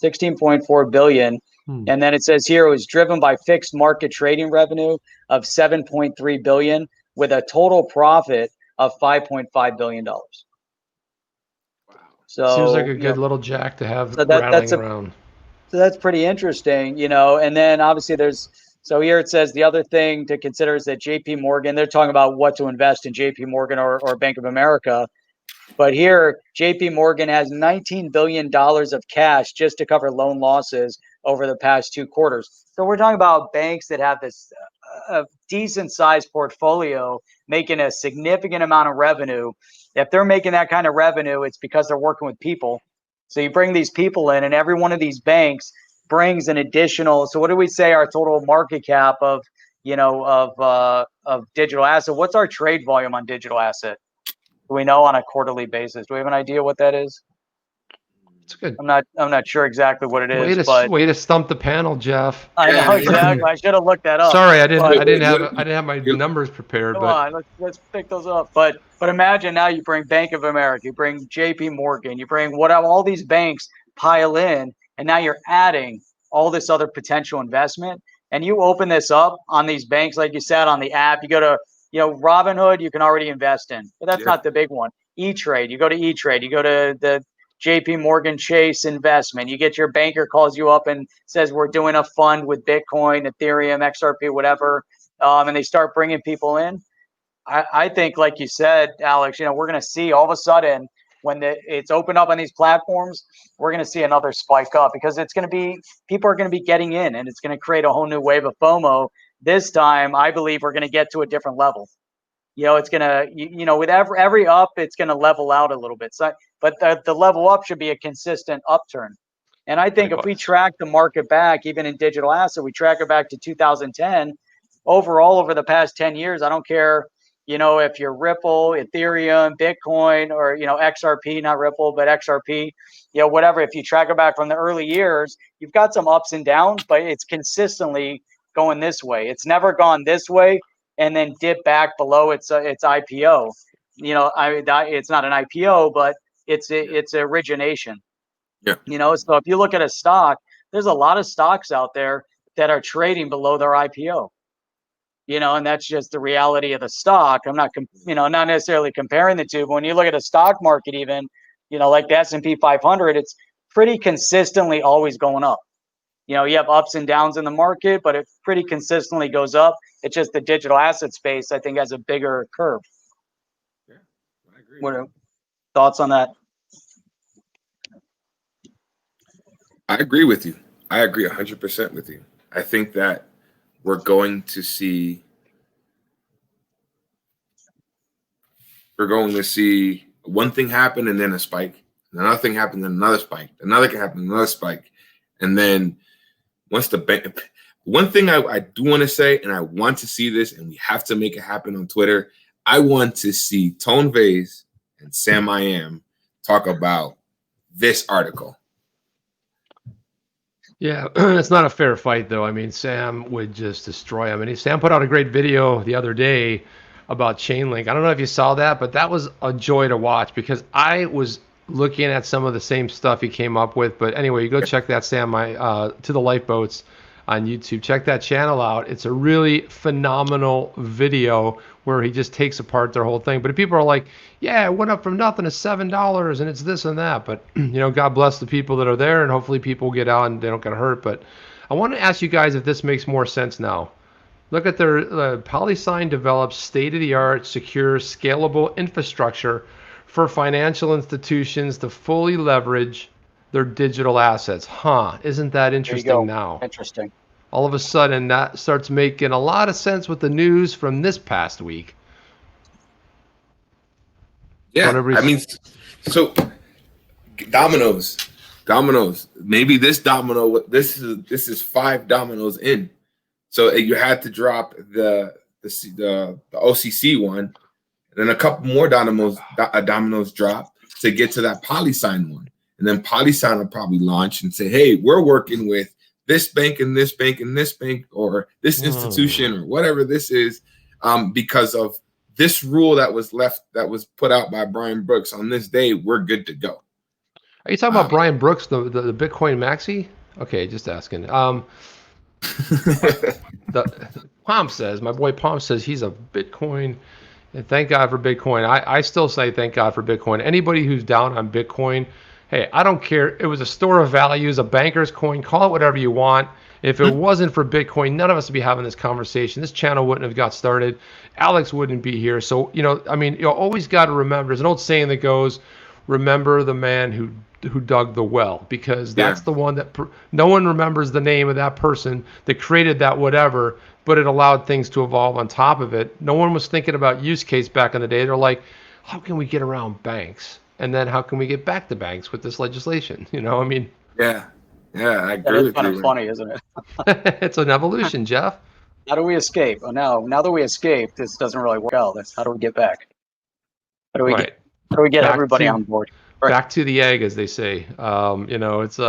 16.4 billion. And then it says here it was driven by fixed market trading revenue of 7.3 billion with a total profit of $5.5 billion. Wow. So seems like a good little jack to have so rattling around. So that's pretty interesting, and then obviously so here it says the other thing to consider is that JP Morgan, they're talking about what to invest in JP Morgan or Bank of America. But here, JP Morgan has $19 billion of cash just to cover loan losses over the past 2 quarters. So we're talking about banks that have this decent sized portfolio making a significant amount of revenue. If they're making that kind of revenue, it's because they're working with people. So you bring these people in, and every one of these banks brings an additional. So what do we say our total market cap of digital asset? What's our trade volume on digital asset? Do we know on a quarterly basis? Do we have an idea what that is? It's good. I'm not sure exactly what it is. Way to stump the panel, Jeff. I know exactly. I should have looked that up. Sorry, I didn't have my numbers prepared. Come but on, let's pick those up. But imagine now you bring Bank of America, you bring JP Morgan, you bring all these banks pile in, and now you're adding all this other potential investment. And you open this up on these banks, like you said, on the app. You go to Robinhood, you can already invest in, but that's not the big one. E-Trade, you go to E-Trade, you go to the JP Morgan Chase investment. You get your banker calls you up and says, we're doing a fund with Bitcoin, Ethereum, XRP, whatever. And they start bringing people in. I think, like you said, Alex, we're going to see all of a sudden when it's opened up on these platforms, we're going to see another spike up because people are going to be getting in, and it's going to create a whole new wave of FOMO. This time, I believe we're going to get to a different level. It's going to, with every up, it's going to level out a little bit. So, but the level up should be a consistent upturn. And I think if we track the market back, even in digital asset, we track it back to 2010, overall over the past 10 years, I don't care, if you're Ripple, Ethereum, Bitcoin, or, XRP, not Ripple, but XRP, whatever, if you track it back from the early years, you've got some ups and downs, but it's consistently going this way. It's never gone this way and then dip back below its IPO. It's not an IPO, but it's origination. Yeah. So if you look at a stock, there's a lot of stocks out there that are trading below their IPO. And that's just the reality of the stock. I'm not, not necessarily comparing the two, but when you look at a stock market, even, like the S&P 500, it's pretty consistently always going up. You have ups and downs in the market, but it pretty consistently goes up. It's just the digital asset space, I think, has a bigger curve. Yeah, I agree. What are thoughts on that? I agree with you. I agree 100% with you. I think that we're going to see one thing happen and then a spike. Another thing happen, then another spike. Another can happen, another spike. And then once the bank, one thing I do want to say, and I want to see this, and we have to make it happen on Twitter. I want to see Tone Vase and Sam I Am talk about this article. Yeah, it's not a fair fight, though. I mean, Sam would just destroy him. And Sam put out a great video the other day about Chainlink. I don't know if you saw that, but that was a joy to watch because I was looking at some of the same stuff he came up with. But anyway, you go check that Sam to the Lifeboats on YouTube. Check that channel out. It's a really phenomenal video where he just takes apart their whole thing. But if people are like, yeah, it went up from nothing to $7 and it's this and that. But, God bless the people that are there, and hopefully people get out and they don't get hurt. But I want to ask you guys if this makes more sense now. Look at their PolySign develops state-of-the-art, secure, scalable infrastructure for financial institutions to fully leverage their digital assets. Isn't that interesting now? Interesting. All of a sudden, that starts making a lot of sense with the news from this past week. Yeah, I mean, so dominoes. Maybe this domino. This is 5 dominoes in. So you had to drop the OCC one, and then a couple more dominoes drop to get to that PolySign one. And then PolySign will probably launch and say, hey, we're working with this bank and this bank and this bank or this institution or whatever this is because of this rule that was put out by Brian Brooks on this day, we're good to go. Are you talking about Brian Brooks, the Bitcoin maxi? Okay, just asking. My boy Pomp says he's a Bitcoin, and thank God for Bitcoin. I still say thank God for Bitcoin. Anybody who's down on Bitcoin, hey, I don't care. It was a store of values, a banker's coin, call it whatever you want. If it wasn't for Bitcoin, none of us would be having this conversation. This channel wouldn't have got started. Alex wouldn't be here. So, you always got to remember, there's an old saying that goes, remember the man who dug the well, because that's the one that no one remembers the name of that person that created that whatever, but it allowed things to evolve on top of it. No one was thinking about use case back in the day. They're like, how can we get around banks? And then how can we get back to banks with this legislation? Yeah, I agree with you. It's kind of funny, isn't it? It's an evolution, Jeff. How do we escape? Oh, now that we escaped, this doesn't really work out. How do we get back? How do we get everybody on board? Right. Back to the egg, as they say. It's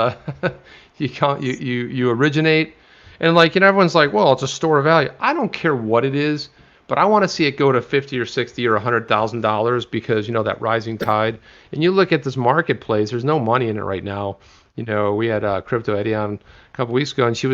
you originate, and everyone's like, well, it's a store of value. I don't care what it is, but I want to see it go to $50 or $60 or $100,000 because that rising tide. And you look at this marketplace, there's no money in it right now. We had Crypto Eddie on a couple weeks ago, and she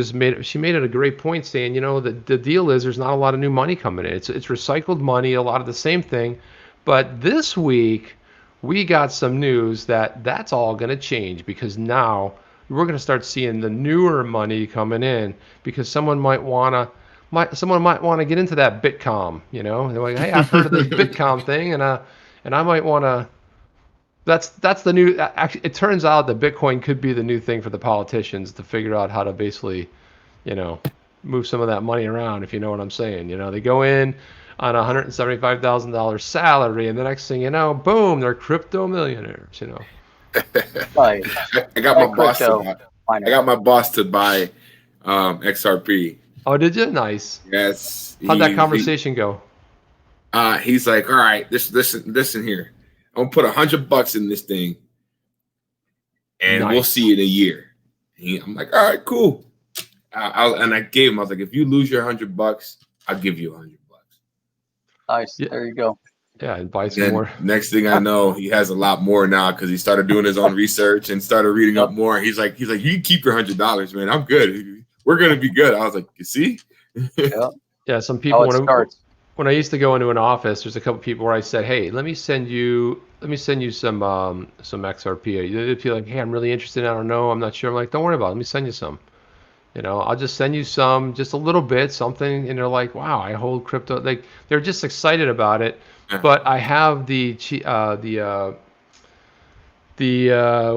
made it a great point, saying, the deal is there's not a lot of new money coming in. It's recycled money, a lot of the same thing. But this week, we got some news that's all going to change, because now we're going to start seeing the newer money coming in, because someone might want to get into that Bitcom. They're like, hey, I've heard of this Bitcom thing, and I might want to. That's the new. Actually, it turns out that Bitcoin could be the new thing for the politicians to figure out how to basically, move some of that money around. If you know what I'm saying, they go in on a $175,000 salary, and the next thing you know, boom, they're crypto millionaires. Right. I got my boss to buy XRP. Oh, did you? Nice. Yes. How'd that conversation go? He's like, all right, listen here. I'm gonna put $100 in this thing, and we'll see it in a year. I'm like, all right, cool. And I gave him. I was like, if you lose your $100, I'll give you $100. Nice. Yeah. There you go. Yeah, and buy some more. Next thing I know, he has a lot more now because he started doing his own research and started reading up more. He's like, you can keep your $100, man. I'm good. We're gonna be good. I was like, you see? Yeah. Some people when I used to go into an office, there's a couple people where I said, hey, let me send you some XRP. They'd be like, hey, I'm really interested. I don't know. I'm not sure. I'm like, don't worry about it. Let me send you some. I'll just send you some, just a little bit, something. And they're like, wow, I hold crypto. They're just excited about it. Yeah. But I have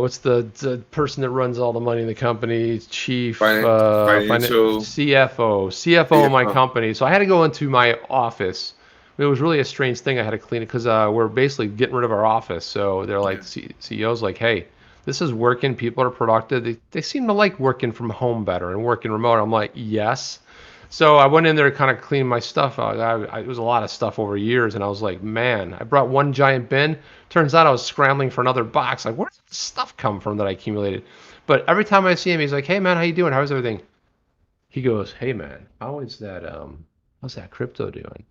what's the person that runs all the money in the company, chief financial CFO of my company. So I had to go into my office. It was really a strange thing. I had to clean it because we're basically getting rid of our office. So they're like, CEO's like, hey, this is working. People are productive. They seem to like working from home better and working remote. I'm like, yes. So I went in there to kind of clean my stuff out. It was a lot of stuff over years, and I was like, man, I brought one giant bin. Turns out I was scrambling for another box. Like, where did this stuff come from that I accumulated? But every time I see him, he's like, hey, man, how you doing? How's everything? He goes, hey, man, how's that crypto doing?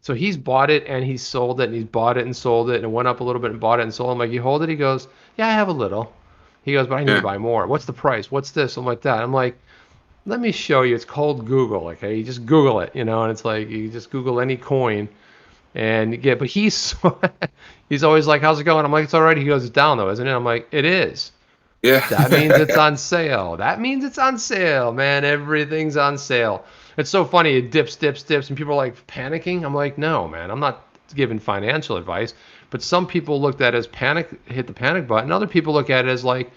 So he's bought it, and he's sold it, and he's bought it and sold it, and it went up a little bit and bought it and sold it. I'm like, you hold it? He goes, yeah, I have a little. He goes, but I need to buy more. What's the price? What's this? I'm like that. I'm like, let me show you. It's called Google. Okay, you just Google it, and it's like you just Google any coin, and you get. But he's always like, "How's it going?" I'm like, "It's all right." He goes, "It's down though, isn't it?" I'm like, "It is." Yeah. That means it's on sale. That means it's on sale, man. Everything's on sale. It's so funny. It dips, and people are like panicking. I'm like, no, man. I'm not giving financial advice, but some people looked at it as hit the panic button. Other people look at it as like,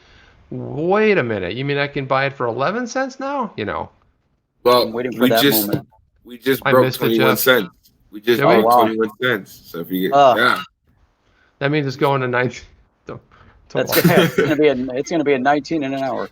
wait a minute, you mean I can buy it for 11 cents now? Well, I'm waiting for that moment. We just broke 21 cents. We just broke 21 cents. So if you get, that means it's going to 19. It's gonna be a 19 in an hour.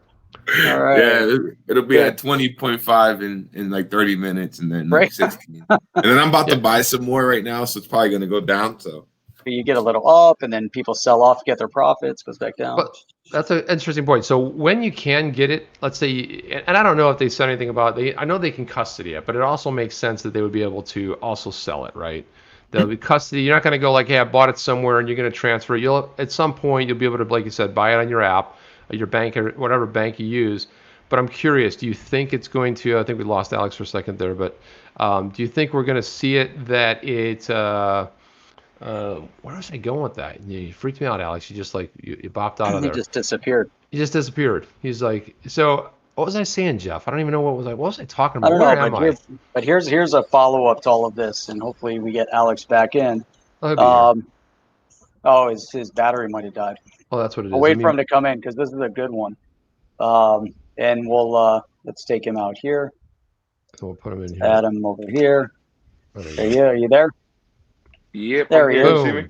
All right. Yeah, it'll be at 20.5 in like 30 minutes, and then like 16. And then I'm about to buy some more right now, so it's probably gonna go down. So you get a little up, and then people sell off, get their profits, goes back down. But that's an interesting point. So when you can get it, let's say, and I don't know if they said anything about it. I know they can custody it, but it also makes sense that they would be able to also sell it, right? There'll be custody. You're not going to go like, hey, I bought it somewhere and you're going to transfer it. You'll at some point you'll be able to, like you said, buy it on your app, your bank, or whatever bank you use. But I'm curious, do you think it's going to? I think we lost Alex for a second there, but do you think we're going to see it that it? Where was I going with that? You freaked me out, Alex. You just like you bopped out of He there. just disappeared. He just disappeared. He's like, so what was I saying, Jeff? I don't even know what was I talking I about? don't Where know, am I? but here's a follow up to all of this, and hopefully we get Alex back in. I'll be here. Oh, his battery might have died. Oh, that's what it is. I'll wait for him to come in because this is a good one. And we'll let's take him out here. We'll put him in here. Add him over here. There Are you there? Yep. There he is. You see me?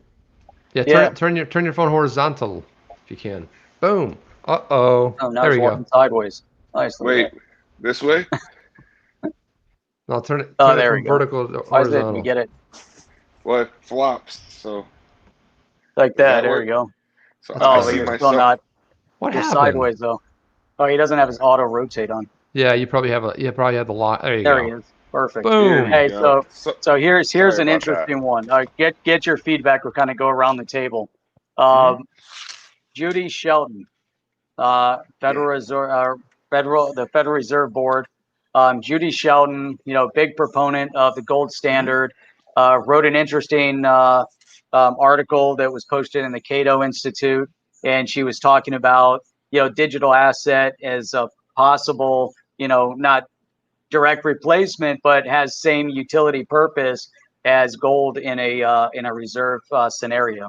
Yeah, turn your phone horizontal if you can. Boom. Uh-oh. Oh, now There he's you go. walking sideways. Nice. Wait, this way? I'll turn it there we from go. vertical to Why is it? horizontal. We get it Well, it flops, so. like that. that There work? we go. So That's I Oh, see but you're myself. still not. What You're happened? sideways though. Oh, he doesn't have his auto rotate on. Yeah, you probably have the lock. There you There go. he is. Perfect. Boom. Hey, go. so here's Sorry an about interesting one. Get your feedback. We'll kind of go around the table. Judy Shelton, Federal Reserve, the Federal Reserve Board. Judy Shelton, big proponent of the gold standard, wrote an interesting article that was posted in the Cato Institute, and she was talking about digital asset as a possible, not direct replacement, but has same utility purpose as gold in a reserve scenario.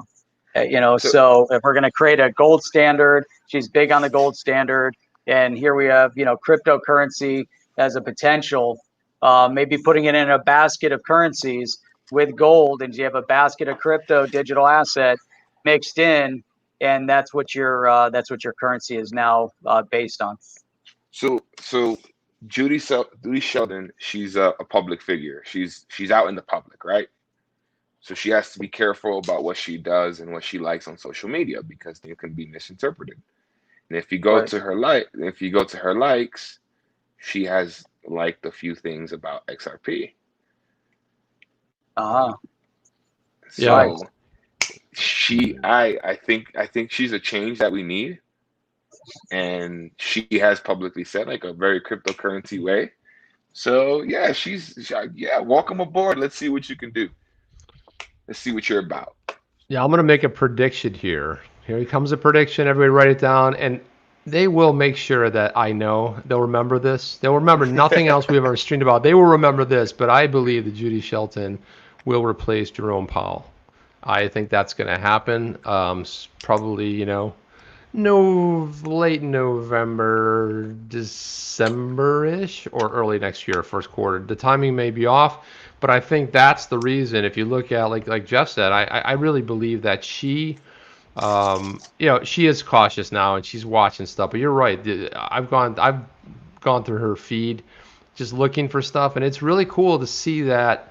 So if we're going to create a gold standard, she's big on the gold standard, and here we have cryptocurrency as a potential, maybe putting it in a basket of currencies with gold, and you have a basket of crypto digital asset mixed in, and that's what your currency is now based on. So Judy Sheldon, she's a public figure. She's out in the public, right? So she has to be careful about what she does and what she likes on social media because it can be misinterpreted. And if you go to her likes, she has liked a few things about XRP. Yeah. So I think she's a change that we need. And she has publicly said like a very cryptocurrency way. So yeah, welcome aboard. Let's see what you can do. Let's see what you're about. Yeah, I'm going to make a prediction here. Here comes a prediction. Everybody write it down. And they will make sure that I know. They'll remember this. They'll remember nothing else we've ever streamed about. They will remember this. But I believe that Judy Shelton will replace Jerome Powell. I think that's going to happen. Probably, late November, December-ish, or early next year, first quarter. The timing may be off, but I think that's the reason. If you look at, like Jeff said, I really believe that she, she is cautious now and she's watching stuff. But you're right. I've gone through her feed, just looking for stuff, and it's really cool to see that,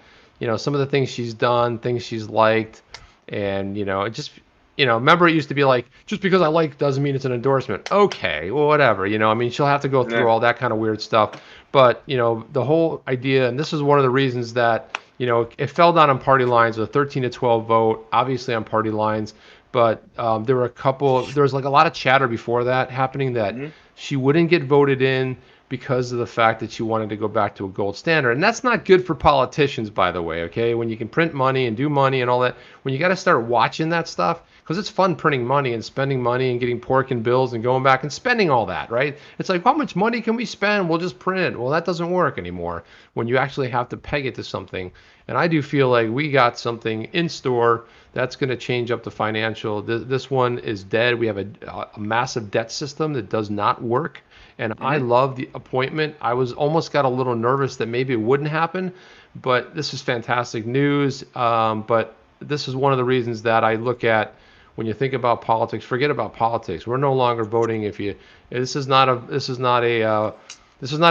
some of the things she's done, things she's liked, and it just. Remember it used to be like, just because I like doesn't mean it's an endorsement. Okay, well, whatever. She'll have to go through all that kind of weird stuff. But, the whole idea, and this is one of the reasons that, it fell down on party lines with a 13 to 12 vote, obviously on party lines. But there was like a lot of chatter before that happening that she wouldn't get voted in because of the fact that she wanted to go back to a gold standard. And that's not good for politicians, by the way, okay? When you can print money and do money and all that, when you got to start watching that stuff, because it's fun printing money and spending money and getting pork and bills and going back and spending all that, right? It's like, how much money can we spend? We'll just print it. Well, that doesn't work anymore when you actually have to peg it to something. And I do feel like we got something in store that's going to change up the financial. This one is dead. We have a massive debt system that does not work. And I love the appointment. I was almost got a little nervous that maybe it wouldn't happen, but this is fantastic news. But this is one of the reasons that I look at when you think about politics. Forget about politics. We're no longer voting this is not a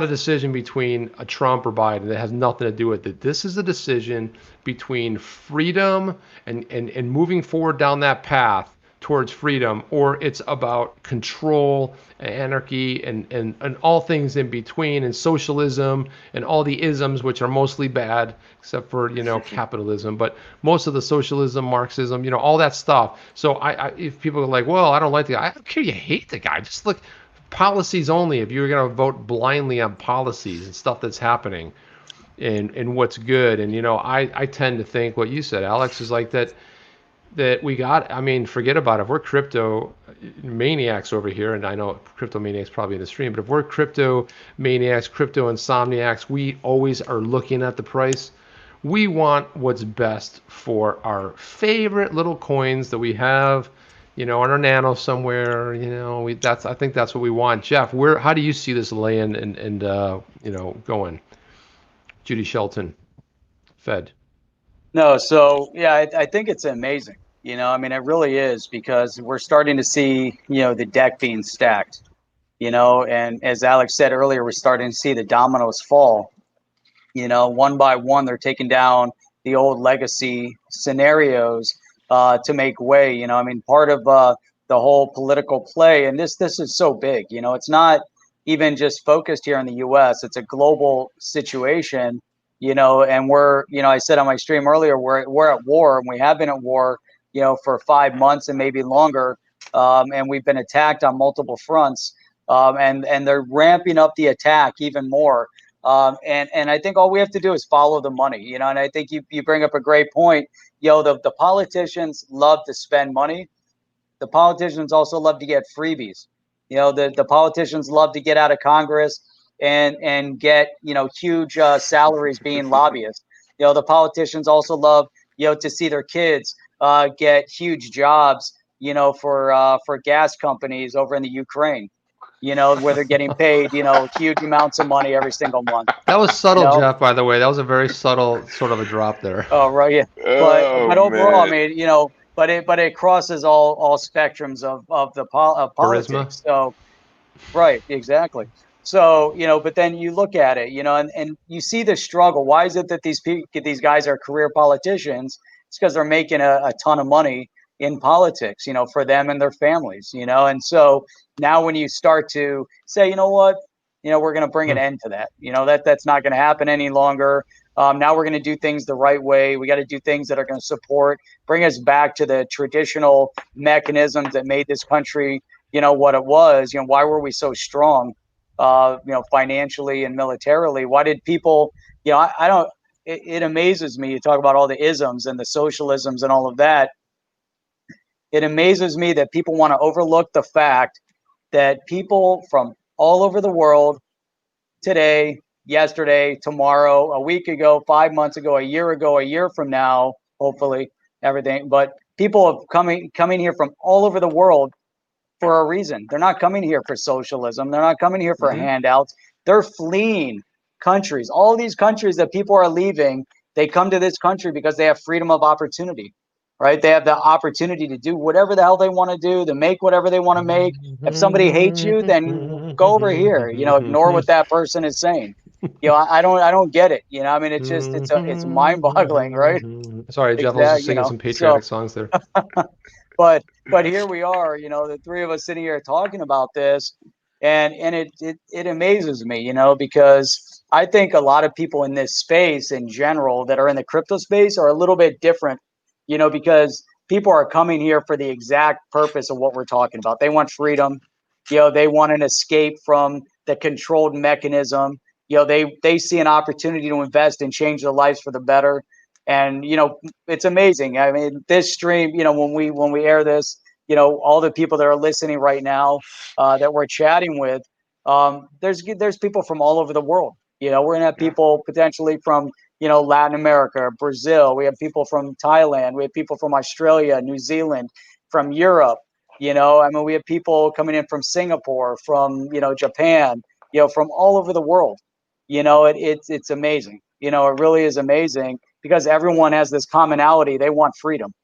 decision between a Trump or Biden. That has nothing to do with it. This is a decision between freedom and moving forward down that path towards freedom, or it's about control, anarchy, and all things in between, and socialism and all the isms, which are mostly bad, except for, capitalism, but most of the socialism, Marxism, all that stuff. So if people are like, well, I don't like the guy, I don't care you hate the guy, just look, policies only. If you're going to vote blindly on policies and stuff that's happening and what's good. And, I tend to think what you said, Alex, is like that we got, forget about it. If we're crypto maniacs over here, and I know crypto maniacs probably in the stream, but if we're crypto maniacs, crypto insomniacs, we always are looking at the price. We want what's best for our favorite little coins that we have, on our nano somewhere. I think that's what we want. Jeff, how do you see this laying and going? Judy Shelton, Fed. No, so yeah, I think it's amazing. It really is, because we're starting to see, the deck being stacked, and as Alex said earlier, we're starting to see the dominoes fall. One by one, they're taking down the old legacy scenarios to make way. Part of the whole political play, and this is so big. It's not even just focused here in the U.S. It's a global situation. And we're, I said on my stream earlier, we're at war, and we have been at war, for 5 months and maybe longer, and we've been attacked on multiple fronts, and they're ramping up the attack even more. And I think all we have to do is follow the money, and I think you bring up a great point. The politicians love to spend money. The politicians also love to get freebies. The politicians love to get out of Congress and get, huge salaries being lobbyists. The politicians also love, to see their kids get huge jobs, for gas companies over in the Ukraine, where they're getting paid, huge amounts of money every single month. That was subtle, Jeff, by the way. That was a very subtle sort of a drop there. Oh, right. Yeah. But overall, man. But it crosses all spectrums of politics. Charisma. So, right, exactly. So, but then you look at it, and you see the struggle. Why is it that these guys are career politicians? It's because they're making a ton of money in politics, for them and their families, and so now when you start to say, you know what, we're going to bring an end to that, that's not going to happen any longer. Now we're going to do things the right way. We got to do things that are going to bring us back to the traditional mechanisms that made this country, what it was. Why were we so strong, financially and militarily? Why did people, I don't, it amazes me. You talk about all the isms and the socialisms and all of that. It amazes me that people want to overlook the fact that people from all over the world today, yesterday, tomorrow, a week ago, 5 months ago, a year from now, hopefully everything, but people have coming here from all over the world for a reason. They're not coming here for socialism. They're not coming here for handouts. They're fleeing countries. All these countries that people are leaving, they come to this country because they have freedom of opportunity, right? They have the opportunity to do whatever the hell they want to do, to make whatever they want to make. If somebody hates you, then go over here, ignore what that person is saying. I don't get it. It's mind boggling, right? Sorry, Jeff, I was just singing some patriotic songs there. But here we are, the three of us sitting here talking about this, and it amazes me, because I think a lot of people in this space in general that are in the crypto space are a little bit different, because people are coming here for the exact purpose of what we're talking about. They want freedom, they want an escape from the controlled mechanism. They see an opportunity to invest and change their lives for the better. And, it's amazing. I mean, this stream, when we air this, all the people that are listening right now that we're chatting with, there's people from all over the world. We're going to have people potentially from, Latin America, Brazil. We have people from Thailand. We have people from Australia, New Zealand, from Europe. We have people coming in from Singapore, from, Japan, from all over the world. It's amazing. It really is amazing, because everyone has this commonality. They want freedom,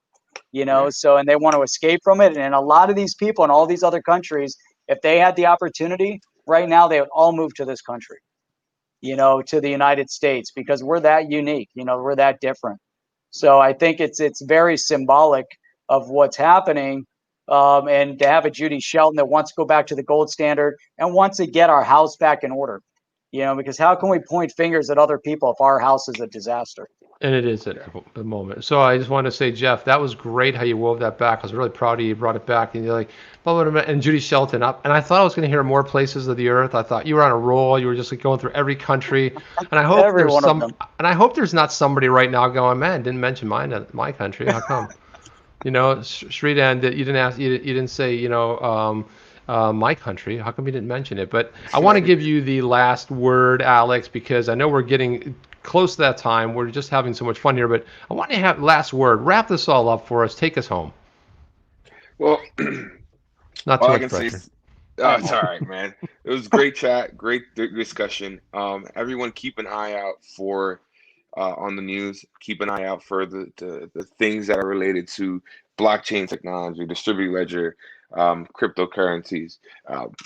and they want to escape from it. And a lot of these people in all these other countries, if they had the opportunity right now, they would all move to this country, to the United States, because we're that unique, we're that different. So I think it's very symbolic of what's happening. and to have a Judy Shelton that wants to go back to the gold standard and wants to get our house back in order. Because how can we point fingers at other people if our house is a disaster? And it is at the moment. So I just want to say, Jeff, that was great how you wove that back. I was really proud of you. You brought it back, and you're like, and Judy Shelton up. And I thought I was going to hear more places of the earth. I thought you were on a roll. You were just like going through every country. And I hope and I hope there's not somebody right now going, man, didn't mention my country. How come? Sridan, you didn't ask. You didn't say, my country. How come you didn't mention it? But I want to give you the last word, Alex, because I know we're getting close to that time. We're just having so much fun here, but I want to have last word. Wrap this all up for us. Take us home. Well, not too much pressure. It's all right, man. It was great chat, great discussion. Everyone, keep an eye out for on the news. Keep an eye out for the things that are related to blockchain technology, distributed ledger, cryptocurrencies.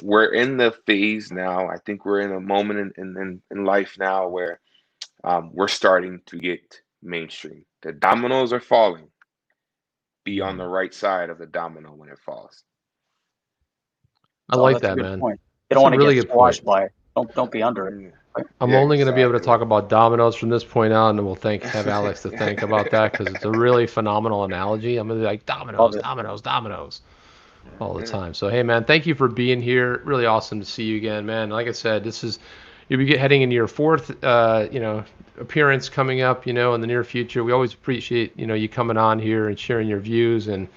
We're in the phase now. I think we're in a moment in life now where we're starting to get mainstream. The dominoes are falling. Be on the right side of the domino when it falls. I like that, man. Point. You don't want to get squashed by it. Don't be under it. I'm only going to be able to talk about dominoes from this point on, and we'll have Alex to think about that because it's a really phenomenal analogy. I'm going to be like dominoes all the time. So, hey, man, thank you for being here. Really awesome to see you again, man. Like I said, you'll be heading into your fourth, appearance coming up, in the near future. We always appreciate, you coming on here and sharing your views and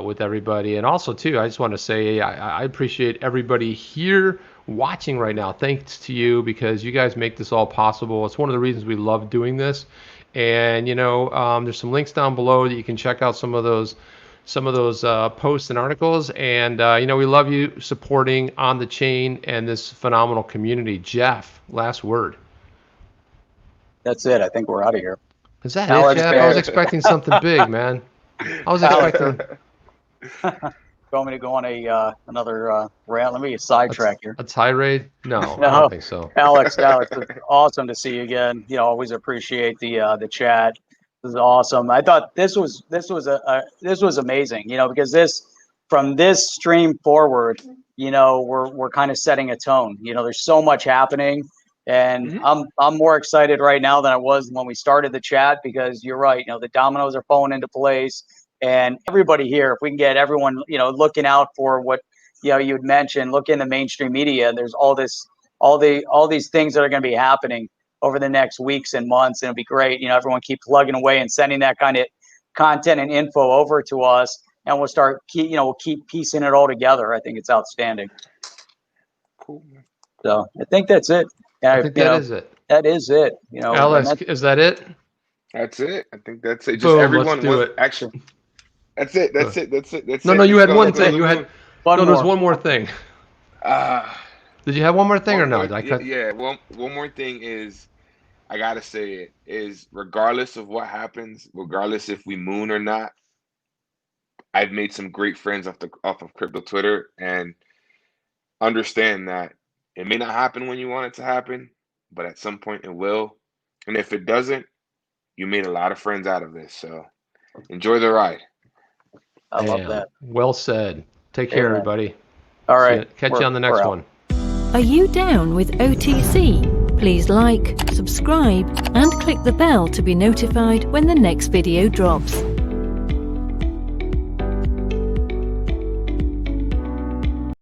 with everybody. And also, too, I just want to say I appreciate everybody here watching right now. Thanks to you because you guys make this all possible. It's one of the reasons we love doing this. And, there's some links down below that you can check out some of those posts and articles. And, we love you supporting On the Chain and this phenomenal community. Jeff, last word. That's it. I think we're out of here. Is that it, Jeff? I was expecting something big, man. I was expecting. You want me to go on another rant? Let me sidetrack here. A tirade? No, I don't think so. Alex, it's awesome to see you again. Always appreciate the chat. This is awesome. I thought this was amazing. Because from this stream forward, we're kind of setting a tone. There's so much happening, and I'm more excited right now than I was when we started the chat because you're right. The dominoes are falling into place. And everybody here, if we can get everyone, looking out for what, you had mentioned, look in the mainstream media. There's all these things that are going to be happening over the next weeks and months, and it'll be great. Everyone keep plugging away and sending that kind of content and info over to us, and we'll keep piecing it all together. I think it's outstanding. Cool. So I think that's it. I think that is it. That is it. Alex, is that it? That's it. I think that's it. Just Boom, everyone let's do it. Action. That's it. That's it. No, you had one thing. There's one more thing. Did you have one more thing or no? Yeah. One more thing is, I gotta say it is regardless of what happens, regardless if we moon or not. I've made some great friends off of crypto Twitter, and understand that it may not happen when you want it to happen, but at some point it will. And if it doesn't, you made a lot of friends out of this. So enjoy the ride. I love that. Well said. Take care, everybody. All right. Catch you on the next one. Are you down with OTC? Please like, subscribe, and click the bell to be notified when the next video drops.